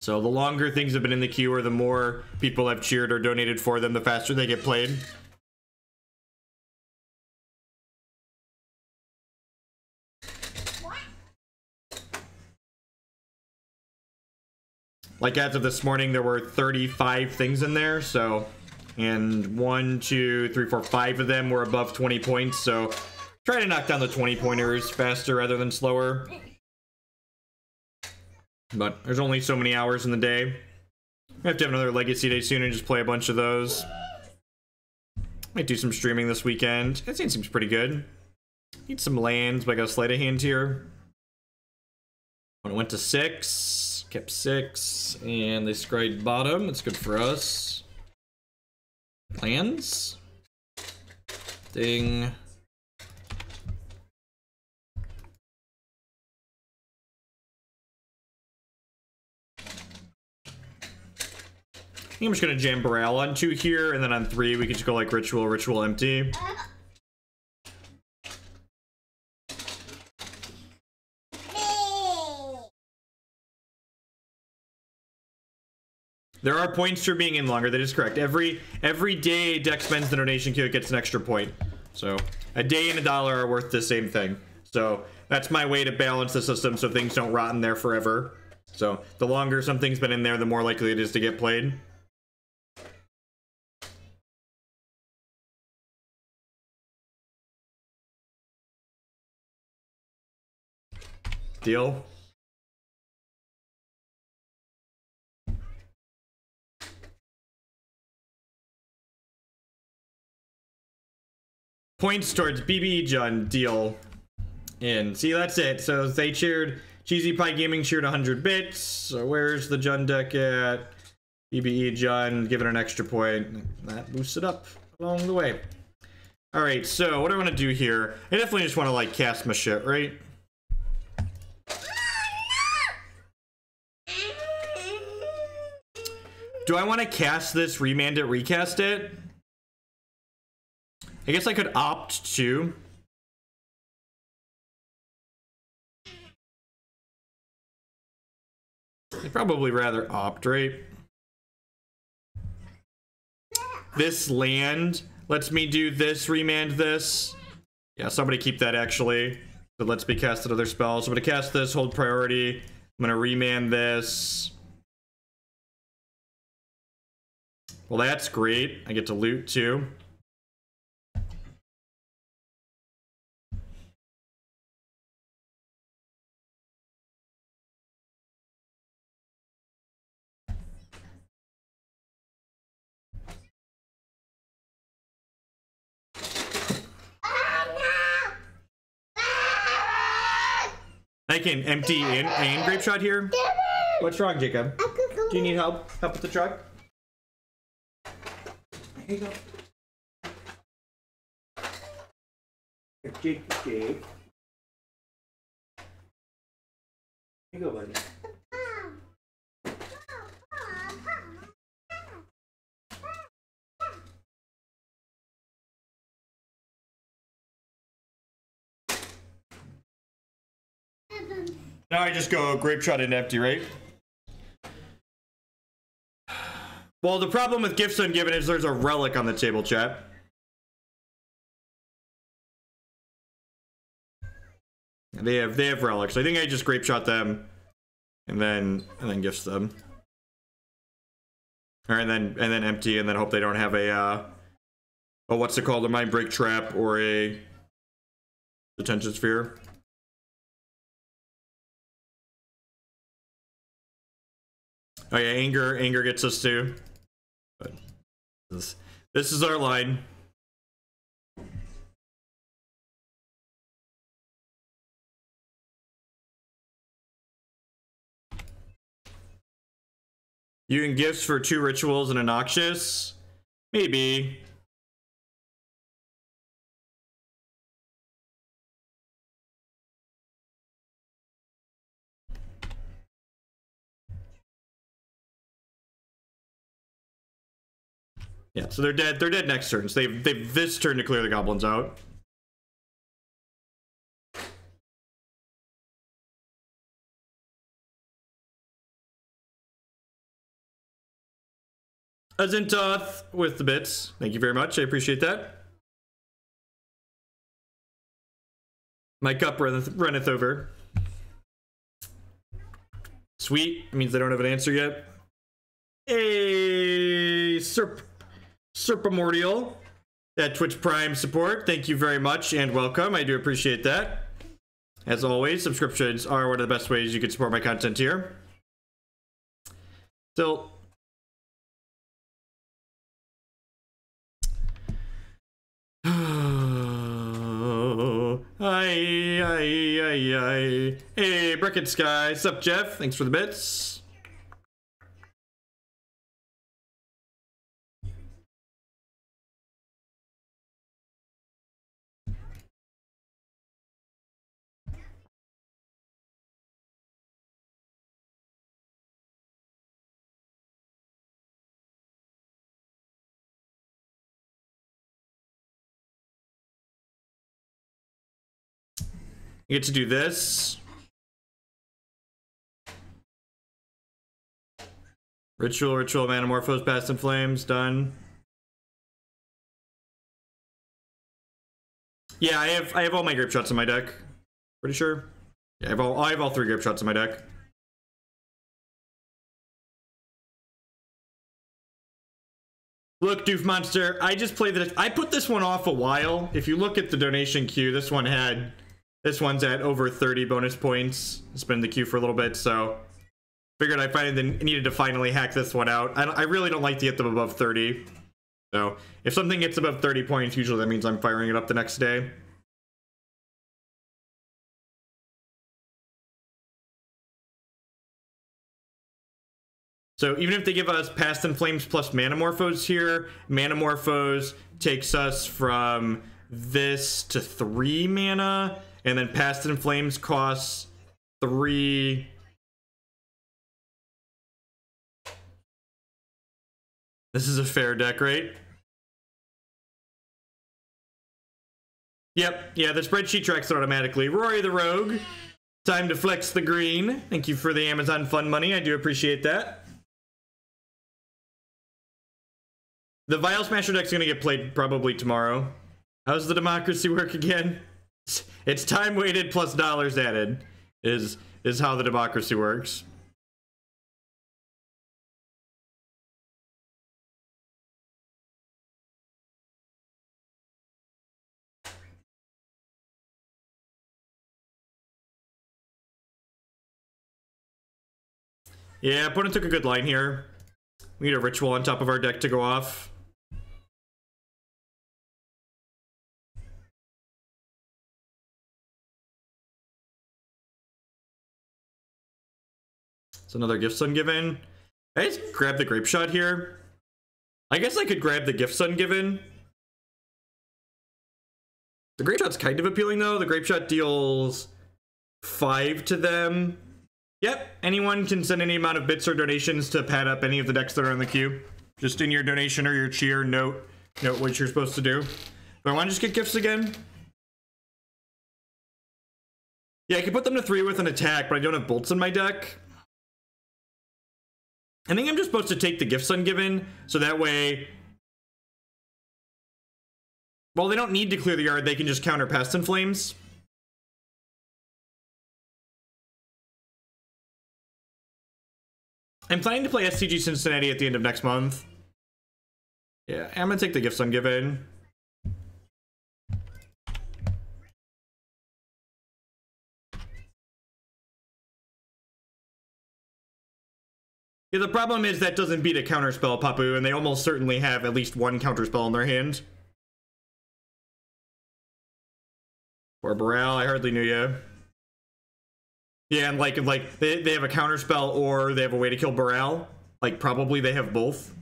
So the longer things have been in the queue or the more people have cheered or donated for them, the faster they get played. Like as of this morning, there were 35 things in there, so, and 1, 2, 3, 4, 5 of them were above 20 points, so try to knock down the 20 pointers faster rather than slower. But there's only so many hours in the day. We have to have another Legacy Day soon and just play a bunch of those. Might do some streaming this weekend. That seems pretty good. Need some lands, but I got a Sleight of Hand here. When it went to 6, kept 6, and they scryed bottom. That's good for us. Lands. Ding. I think I'm just gonna jam Baral on 2 here, and then on 3 we could just go like Ritual, Ritual, empty. There are points for being in longer, that is correct. Every day deck spends the donation queue, it gets an extra point. So a day and $1 are worth the same thing. So that's my way to balance the system so things don't rot in there forever. So the longer something's been in there, the more likely it is to get played. Deal. Points towards BB Jund, deal. And see, that's it. So they cheered, Cheesy Pie Gaming cheered 100 bits. So where's the Jund deck at? BBE Jund, give it an extra point. That boosts it up along the way. Alright, so what do I want to do here? I definitely just want to like cast my shit, right? Do I want to cast this, remand it, recast it? I guess I could opt to. I'd probably rather opt, right? This land lets me do this, remand this. Yeah, somebody keep that actually. So lets me cast another spell. So I'm gonna cast this, hold priority. I'm gonna remand this. Well, that's great. I get to loot too. I can empty and Grapeshot here. What's wrong, Jacob? Do you need help? Help with the truck? Here you go. Jake. Here you go, buddy. Now I just go Grapeshot and empty, right? Well, the problem with Gifts Ungiven is there's a relic on the table, chat. They have relics. I think I just Grapeshot them and then gifts them. Or and then empty and then hope they don't have a what's it called? A Mind Break Trap or a Detention Sphere. Oh yeah, anger gets us too. But this is our line. You can gifts for 2 rituals and a Noxious? Maybe. Yeah, so they're dead. They're dead next turn. So they've this turn to clear the goblins out. Azcanta with the bits. Thank you very much. I appreciate that. My cup runneth over. Sweet. It means they don't have an answer yet. Hey, Serpimordial. That Twitch Prime support. Thank you very much and welcome. I do appreciate that. As always, subscriptions are one of the best ways you can support my content here. Still... Hey, Bricket Sky. Sup, Jeff? Thanks for the bits. You get to do this. Ritual, Manamorphose, Past in Flames, done. Yeah, I have all my Grapeshots in my deck. Pretty sure. Yeah, I have all 3 Grapeshots in my deck. Look, Doof Monster, I just played this. I put this one off a while. If you look at the donation queue, this one's at over 30 bonus points. It's been in the queue for a little bit, so figured I needed to finally hack this one out. I really don't like to get them above 30. So if something gets above 30 points, usually that means I'm firing it up the next day. So even if they give us Past in Flames plus Manamorphose here, Manamorphose takes us from this to 3 mana, and then Past in Flames costs 3. This is a fair deck, right? Yep, yeah, the spreadsheet tracks it automatically. Rory the Rogue, time to flex the green. Thank you for the Amazon Fund money, I do appreciate that. The Vial Smasher deck's gonna get played probably tomorrow. How's the democracy work again? It's time weighted plus dollars added is how the democracy works. Yeah, opponent took a good line here. We need a ritual on top of our deck to go off. It's another Gifts Ungiven. I just grab the Grapeshot here. I guess I could grab the Gifts Ungiven. The Grapeshot's kind of appealing though. The Grapeshot deals 5 to them. Yep, anyone can send any amount of bits or donations to pad up any of the decks that are in the queue. Just in your donation or your cheer, note what you're supposed to do. Do I want to just get gifts again? Yeah, I can put them to 3 with an attack, but I don't have bolts in my deck. I think I'm just supposed to take the Gifts Ungiven, so that way... Well, they don't need to clear the yard, they can just counter Past in Flames. I'm planning to play SCG Cincinnati at the end of next month. Yeah, I'm gonna take the Gifts Ungiven. Yeah, the problem is that doesn't beat a counterspell, Papu, and they almost certainly have at least one counterspell in their hand. Or Baral, I hardly knew you. Yeah, and like they have a counterspell or they have a way to kill Baral. Like, probably they have both.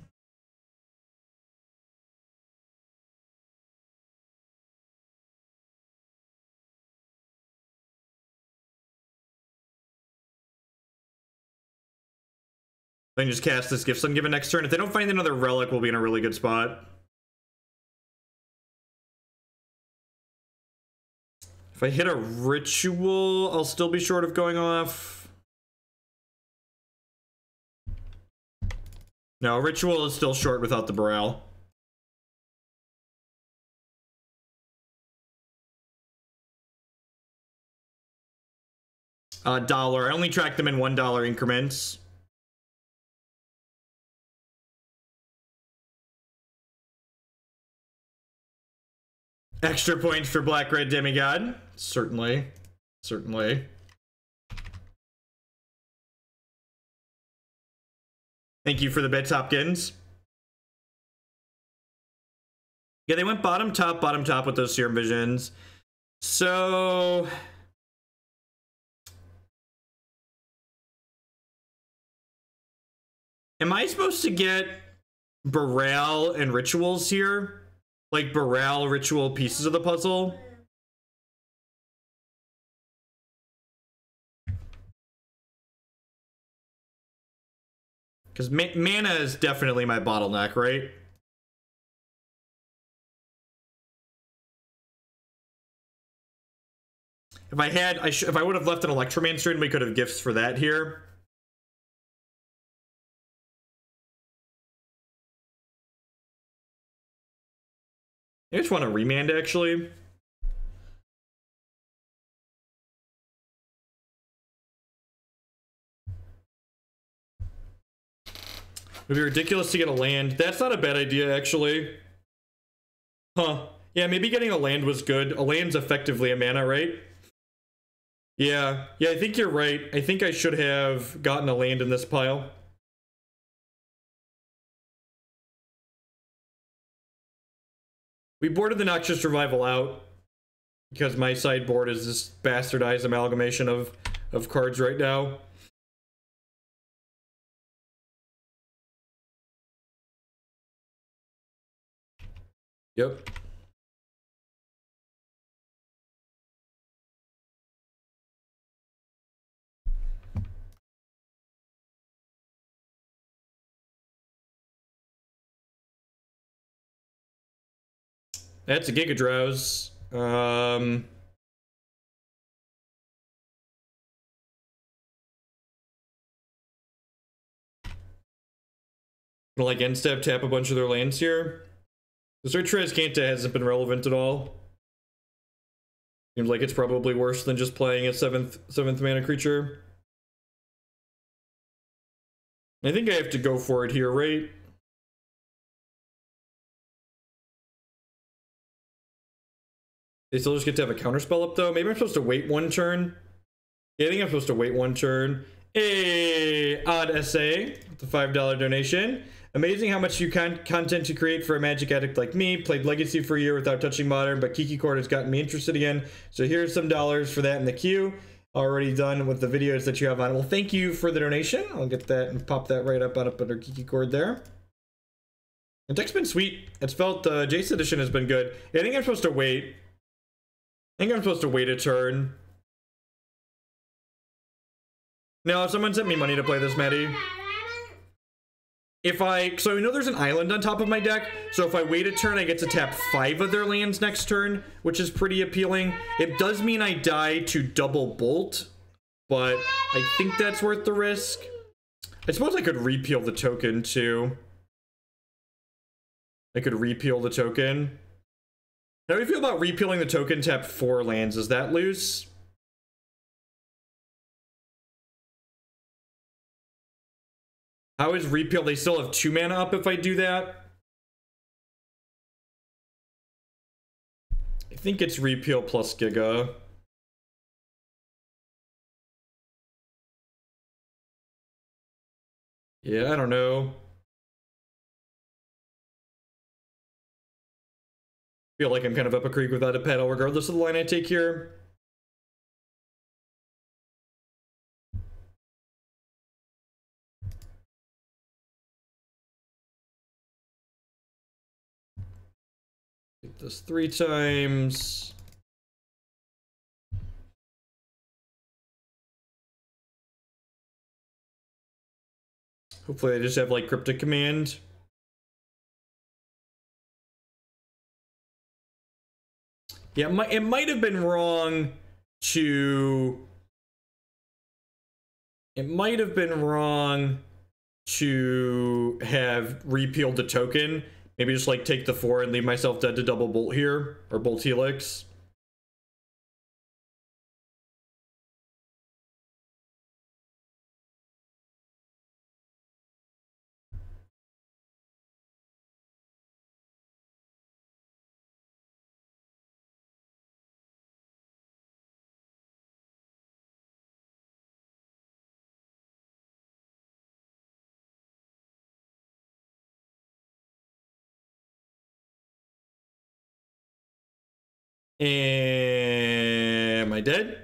Then just cast this Gifts Ungiven next turn. If they don't find another relic, we'll be in a really good spot. If I hit a ritual, I'll still be short of going off. No, ritual is still short without the Baral. $1. I only track them in $1 increments. Extra points for Black Red Demigod. Certainly. Certainly. Thank you for the bits, Hopkins. Yeah, they went bottom top with those Serum Visions. So... am I supposed to get Baral and rituals here? Like Baral ritual pieces of the puzzle? Because mana is definitely my bottleneck, right? If I had, if I would have left an Electromancer in, we could have gifts for that here. I just want to Remand, actually. It'd be ridiculous to get a land. That's not a bad idea, actually. Huh. Yeah, maybe getting a land was good. A land's effectively a mana, right? Yeah. Yeah, I think you're right. I think I should have gotten a land in this pile. We boarded the Noxious Revival out because my sideboard is this bastardized amalgamation of cards right now. Yep. That's a Gigadrowse. Like end step tap a bunch of their lands here. The search for Azcanta hasn't been relevant at all. Seems like it's probably worse than just playing a seventh mana creature. I think I have to go for it here, right? They still just get to have a counterspell up though. Maybe I'm supposed to wait one turn. Yeah, I think I'm supposed to wait one turn. Hey, Odd SA, the $5 donation. Amazing how much content you create for a Magic addict like me. Played Legacy for a year without touching Modern, but Kiki Court has gotten me interested again. So here's some dollars for that in the queue. Already done with the videos that you have on. Well, thank you for the donation. I'll get that and pop that right up under Kiki Court there. The deck's been sweet. It's felt, Jace Edition has been good. Yeah, I think I'm supposed to wait. I think I'm supposed to wait a turn. No, if someone sent me money to play this, Maddie. So I know there's an island on top of my deck, so if I wait a turn, I get to tap 5 of their lands next turn, which is pretty appealing. It does mean I die to double bolt, but I think that's worth the risk. I suppose I could repeal the token, too. I could repeal the token. How do you feel about repealing the token, tap 4 lands? Is that loose? How is repeal? They still have 2 mana up if I do that. I think it's repeal plus Giga. Yeah, I don't know. Feel like I'm kind of up a creek without a paddle, regardless of the line I take here. hit this 3 times. Hopefully I just have like Cryptic Command. Yeah, it might have been wrong to... It might have been wrong to have repealed the token. Maybe just like take the 4 and leave myself dead to double bolt here, or bolt helix. Am I dead?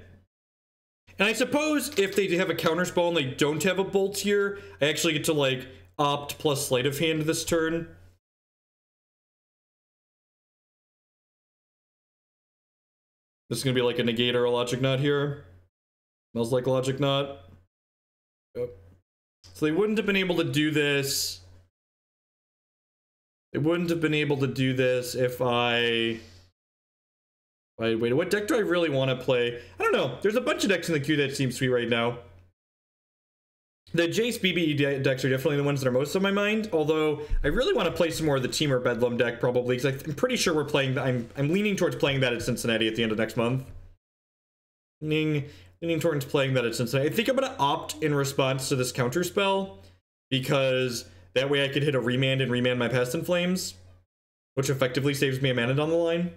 And I suppose if they have a counterspell and they don't have a bolt here, I actually get to like opt plus Sleight of Hand this turn. This is gonna be like a negate or a logic knot here. Smells like a logic knot. Yep. So they wouldn't have been able to do this. They wouldn't have been able to do this if I... Wait, what deck do I really want to play? I don't know. There's a bunch of decks in the queue that seem sweet right now. The Jace BBE decks are definitely the ones that are most on my mind, although I really want to play some more of the Team or Bedlam deck probably, because I'm pretty sure we're playing... I'm leaning towards playing that at Cincinnati at the end of next month. Leaning towards playing that at Cincinnati. I think I'm going to opt in response to this counter spell, because that way I could hit a Remand and remand my Past in Flames, which effectively saves me a mana down the line.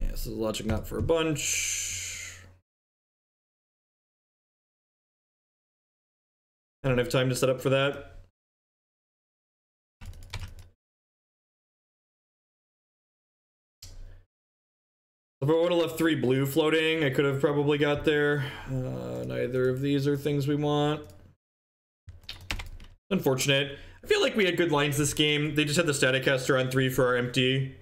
This is a logic knot for a bunch. I don't have time to set up for that. If I would have left 3 blue floating, I could have probably got there. Neither of these are things we want. Unfortunate. I feel like we had good lines this game. They just had the Static Caster on 3 for our empty.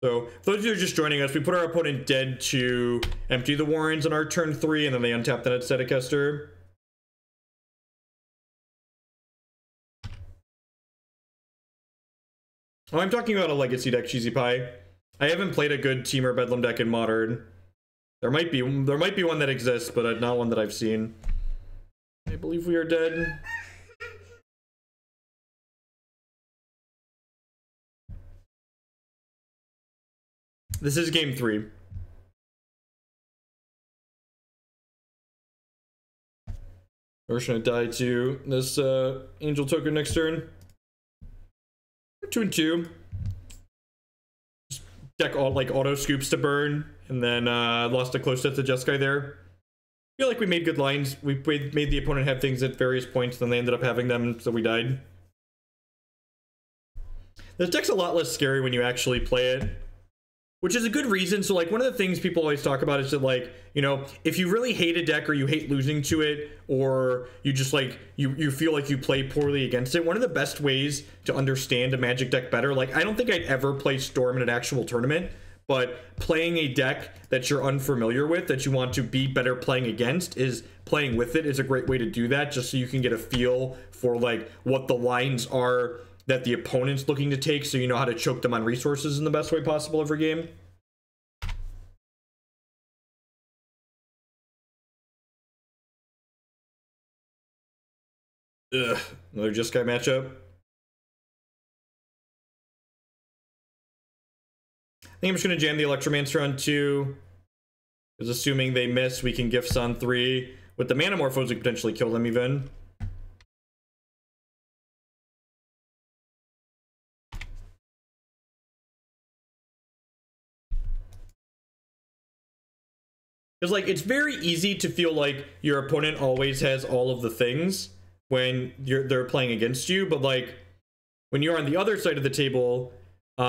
So, for those of you who are just joining us, we put our opponent dead to empty the Warrens on our turn 3, and then they untap the net Static Caster. Oh, I'm talking about a Legacy deck, Cheesy Pie. I haven't played a good Team or Bedlam deck in Modern. There might be one that exists, but not one that I've seen. I believe we are dead. This is game 3. We're just gonna die to this Angel token next turn. 2 and 2. Just deck all like auto scoops to burn, and then lost a close set to Jeskai there. I feel like we made good lines. We made the opponent have things at various points, then they ended up having them, so we died. This deck's a lot less scary when you actually play it, which is a good reason. So like one of the things people always talk about is that like, you know, if you really hate a deck or you hate losing to it, or you just like, you feel like you play poorly against it, one of the best ways to understand a Magic deck better, like I don't think I'd ever play Storm in an actual tournament, but playing a deck that you're unfamiliar with, that you want to be better playing against, is playing with it is a great way to do that, just so you can get a feel for like what the lines are that the opponent's looking to take, so you know how to choke them on resources in the best way possible every game. Ugh, another Jeskai matchup. I think I'm just going to jam the Electromancer on 2, because assuming they miss, we can Gifts on 3. With the Manamorphose, we could potentially kill them even. Because, like, it's very easy to feel like your opponent always has all of the things when they're playing against you, but, like, when you're on the other side of the table, you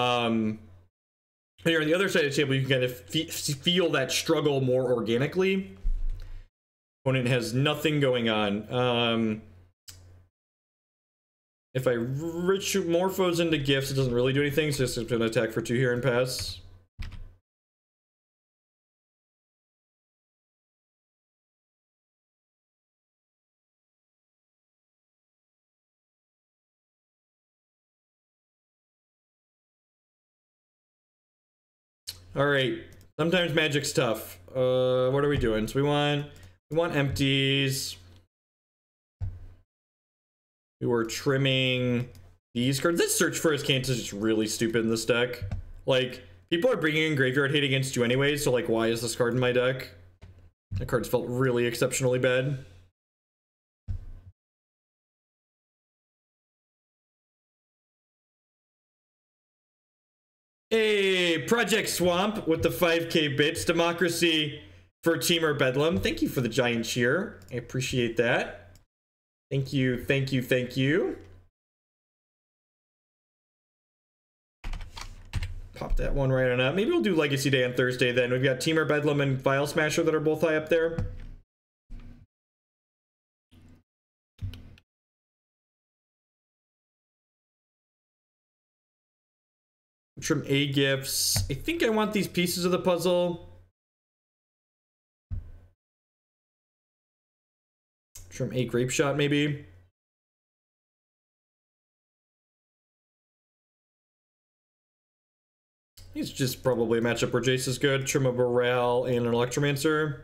can kind of feel that struggle more organically. Opponent has nothing going on. If I Morphose into Gifts, it doesn't really do anything, so it's just gonna attack for 2 here and pass. Alright, sometimes magic's tough. What are we doing? So we want empties. We were trimming these cards. This Search for Azcanta is just really stupid in this deck. Like, people are bringing in Graveyard Hate against you anyway, so like, why is this card in my deck? That card's felt really exceptionally bad. Hey, Project Swamp with the 5K bits. Democracy for Teamer Bedlam. Thank you for the giant cheer. I appreciate that. Thank you, thank you, thank you. Pop that one right on up. Maybe we'll do Legacy Day on Thursday then. We've got Teamer Bedlam and Vial Smasher that are both high up there. Trim A Gifts. I think I want these pieces of the puzzle. Trim A Grapeshot, maybe. It's just probably a matchup where Jace is good. Trim a Baral and an Electromancer.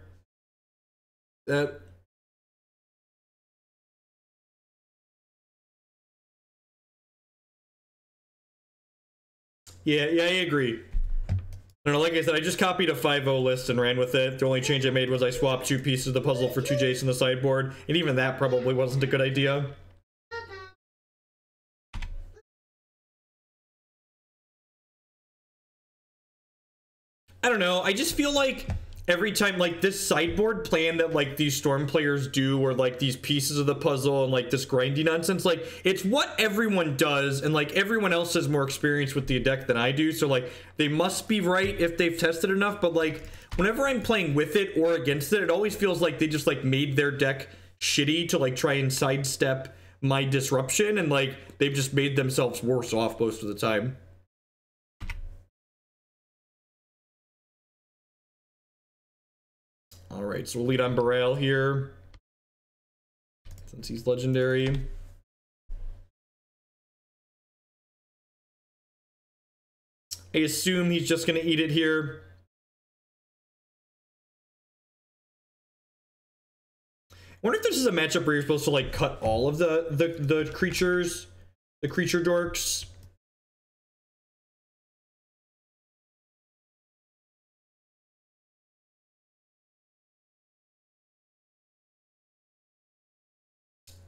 That. Yeah, I agree. I don't know, like I said, I just copied a 5-0 list and ran with it. The only change I made was I swapped 2 pieces of the puzzle for 2 Jace in the sideboard, and even that probably wasn't a good idea. I don't know, I just feel like every time, like, this sideboard plan that, like, these Storm players do, or, like, these pieces of the puzzle and, like, this grindy nonsense, like, it's what everyone does, and, like, everyone else has more experience with the deck than I do, so, like, they must be right if they've tested enough, but, like, whenever I'm playing with it or against it, it always feels like they just, like, made their deck shitty to, like, try and sidestep my disruption, and, like, they've just made themselves worse off most of the time. Alright, so we'll lead on Baral here, since he's legendary. I assume he's just gonna eat it here. I wonder if this is a matchup where you're supposed to, like, cut all of the creatures, the creature dorks.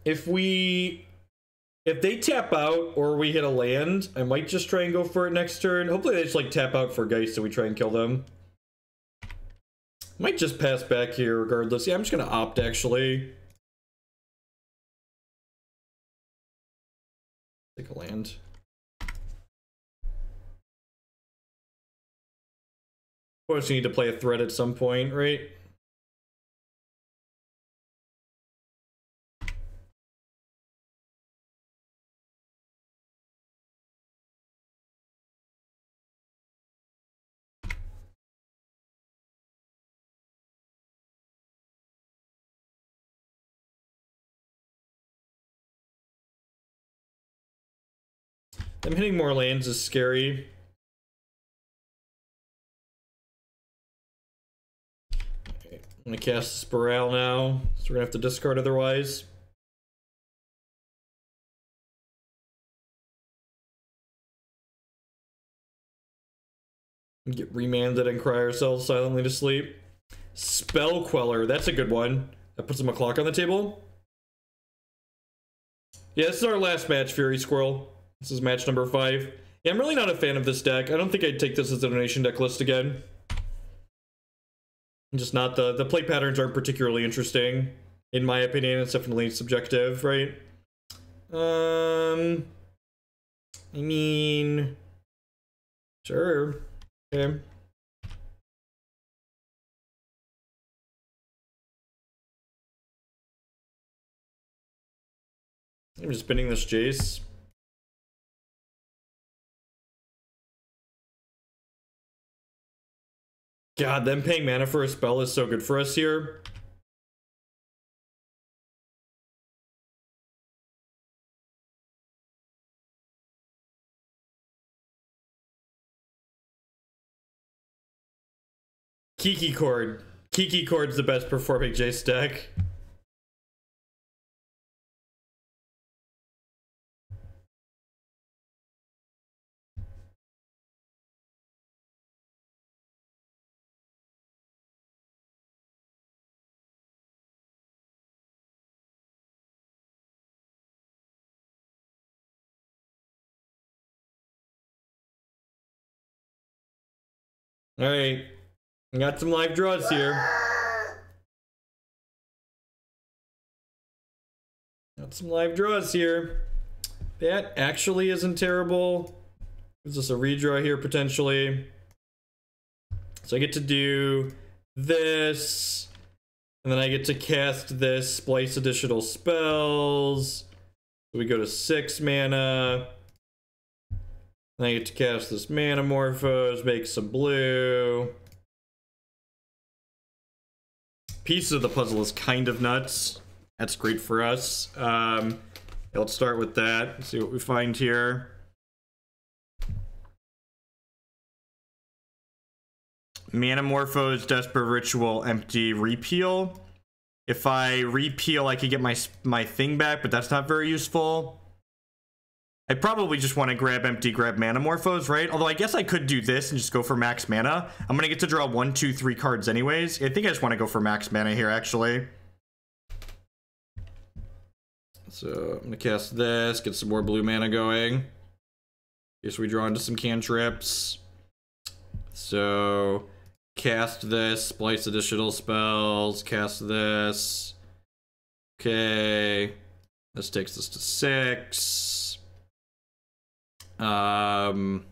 If they tap out or we hit a land, I might just try and go for it next turn. Hopefully they just, like, tap out for Geist so we try and kill them. Might just pass back here regardless. Yeah, I'm just gonna opt, actually. Take a land. Of course you need to play a threat at some point, right? Them hitting more lands is scary. Okay, I'm gonna cast Baral now, so we're gonna have to discard otherwise. And get remanded and cry ourselves silently to sleep. Spell Queller, that's a good one. That puts him a clock on the table. Yeah, this is our last match, Fury Squirrel. This is match number 5. Yeah, I'm really not a fan of this deck. I don't think I'd take this as a donation deck list again. I'm just not, the play patterns aren't particularly interesting. In my opinion, it's definitely subjective, right? I mean, sure. Okay. I'm just spinning this Jace. God, them paying mana for a spell is so good for us here. Kiki Chord. Kiki Chord's the best performing Jace deck. Alright. We got some live draws here. Got some live draws here. That actually isn't terrible. Gives us a redraw here potentially. So I get to do this. And then I get to cast this, splice additional spells. So we go to 6 mana. And I get to cast this Manamorphose, make some blue. Piece of the puzzle is kind of nuts. That's great for us. Let's start with that. Let's see what we find here. Manamorphose, Desperate Ritual, empty, Repeal. If I repeal, I could get my thing back, but that's not very useful. I probably just want to grab empty, grab Manamorphose, right? Although I guess I could do this and just go for max mana. I'm gonna get to draw 1, 2, 3 cards anyways. I think I just want to go for max mana here, actually. So I'm gonna cast this, get some more blue mana going. Guess we draw into some cantrips. So cast this, splice additional spells, cast this. Okay. This takes us to 6. Oh,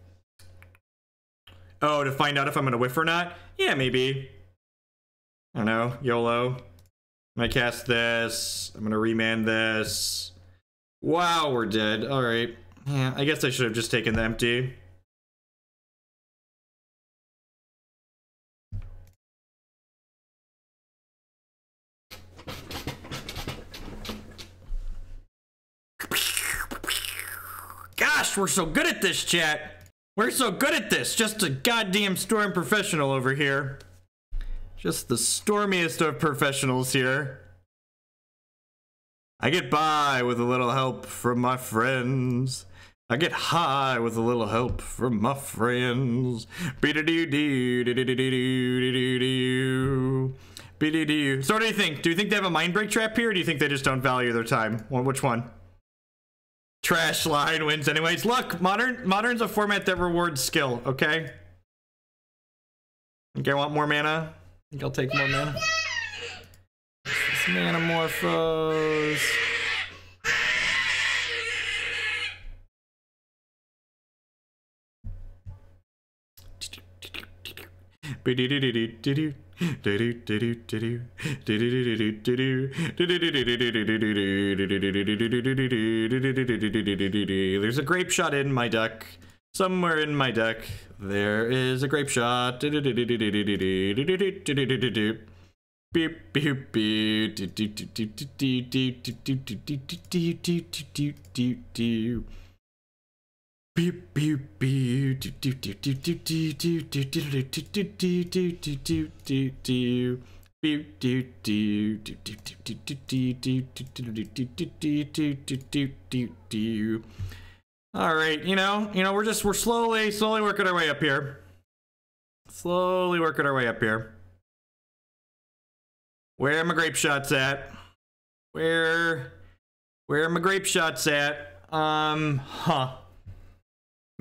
to find out if I'm gonna whiff or not? Yeah, maybe. I don't know, YOLO. I'm gonna cast this. I'm gonna remand this. Wow, we're dead. Alright. Yeah, I guess I should have just taken the empty. Gosh, we're so good at this, chat. We're so good at this. Just a goddamn storm professional over here. Just the stormiest of professionals here. I get by with a little help from my friends. I get high with a little help from my friends. Be-do-do-do-do-do-do-do. So what do you think? Do you think they have a mind break trap here, or do you think they just don't value their time? Well, which one? Trash line wins anyways. Look, Modern's a format that rewards skill, okay? Think I want more mana? Think I'll take more mana? This Manamorphose. There's a Grapeshot in my deck. Somewhere in my deck, there is a Grapeshot. Beep beep beep. Beep beep beep. All right, you know, we're slowly working our way up here. Slowly working our way up here. Where are my Grapeshots at? Where are my Grapeshots at? I'm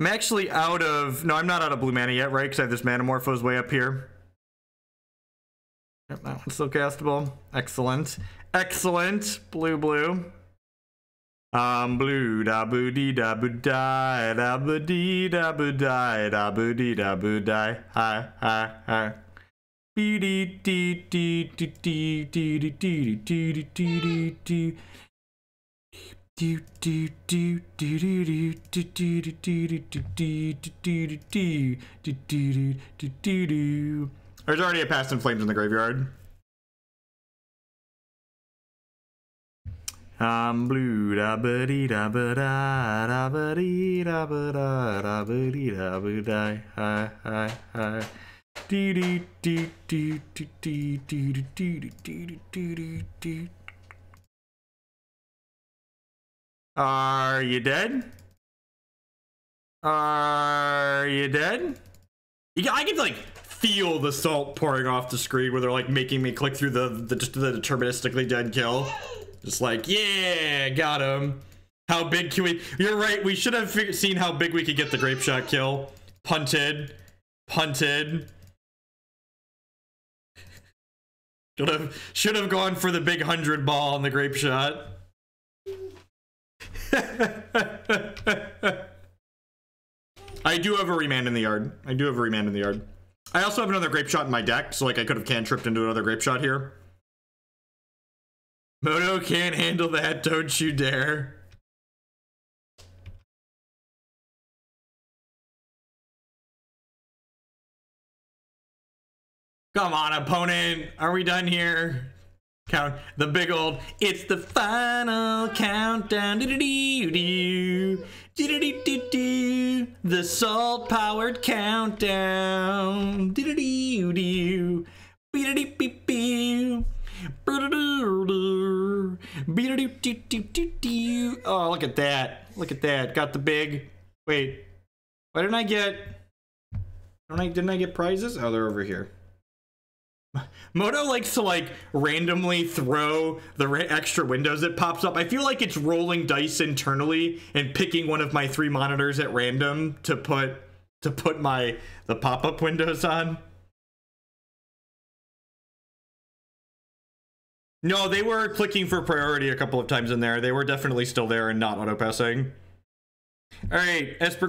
actually out of... No, I'm not out of blue mana yet, right? Because I have this Manamorphose way up here. Yep, that one's still castable. Excellent. Excellent. Blue. Blue da boo dee da boo die da boo dee da boo die da boo dee da boo die. Hi. Bee dee dee dee dee dee dee dee dee dee dee dee. Do do do do do do do do do do do do do do do do do do. There's already a Past in Flames in the graveyard. I'm blue, da ba dee da ba da da ba dee da ba da da ba dee da ba da hi hi hi dee dee dee dee dee dee dee dee dee dee dee. Are you dead? Are you dead? I can like feel the salt pouring off the screen where they're like making me click through the deterministically dead kill. Just like, yeah, got him. How big can we? You're right. We should have seen how big we could get the Grapeshot kill. Punted. Should have gone for the big 100 ball on the Grapeshot. I do have a Remand in the yard. I also have another Grapeshot in my deck, so like I could have cantripped into another Grapeshot here. Moto can't handle that, don't you dare. Come on, opponent. Are we done here? Count the big old, it's the final countdown. Do-do-do-do. Do-do-do-do-do. The salt-powered countdown. Do-do-do-do. Be-do-do-be-be. Oh, look at that. Look at that. Got the big. Wait. Why didn't I get. Didn't I get prizes? Oh, they're over here. Moto likes to like randomly throw the extra windows that pops up. I feel like it's rolling dice internally and picking one of my 3 monitors at random to put the pop-up windows on. No, they were clicking for priority a couple of times in there. They were definitely still there and not auto-passing. All right, Esper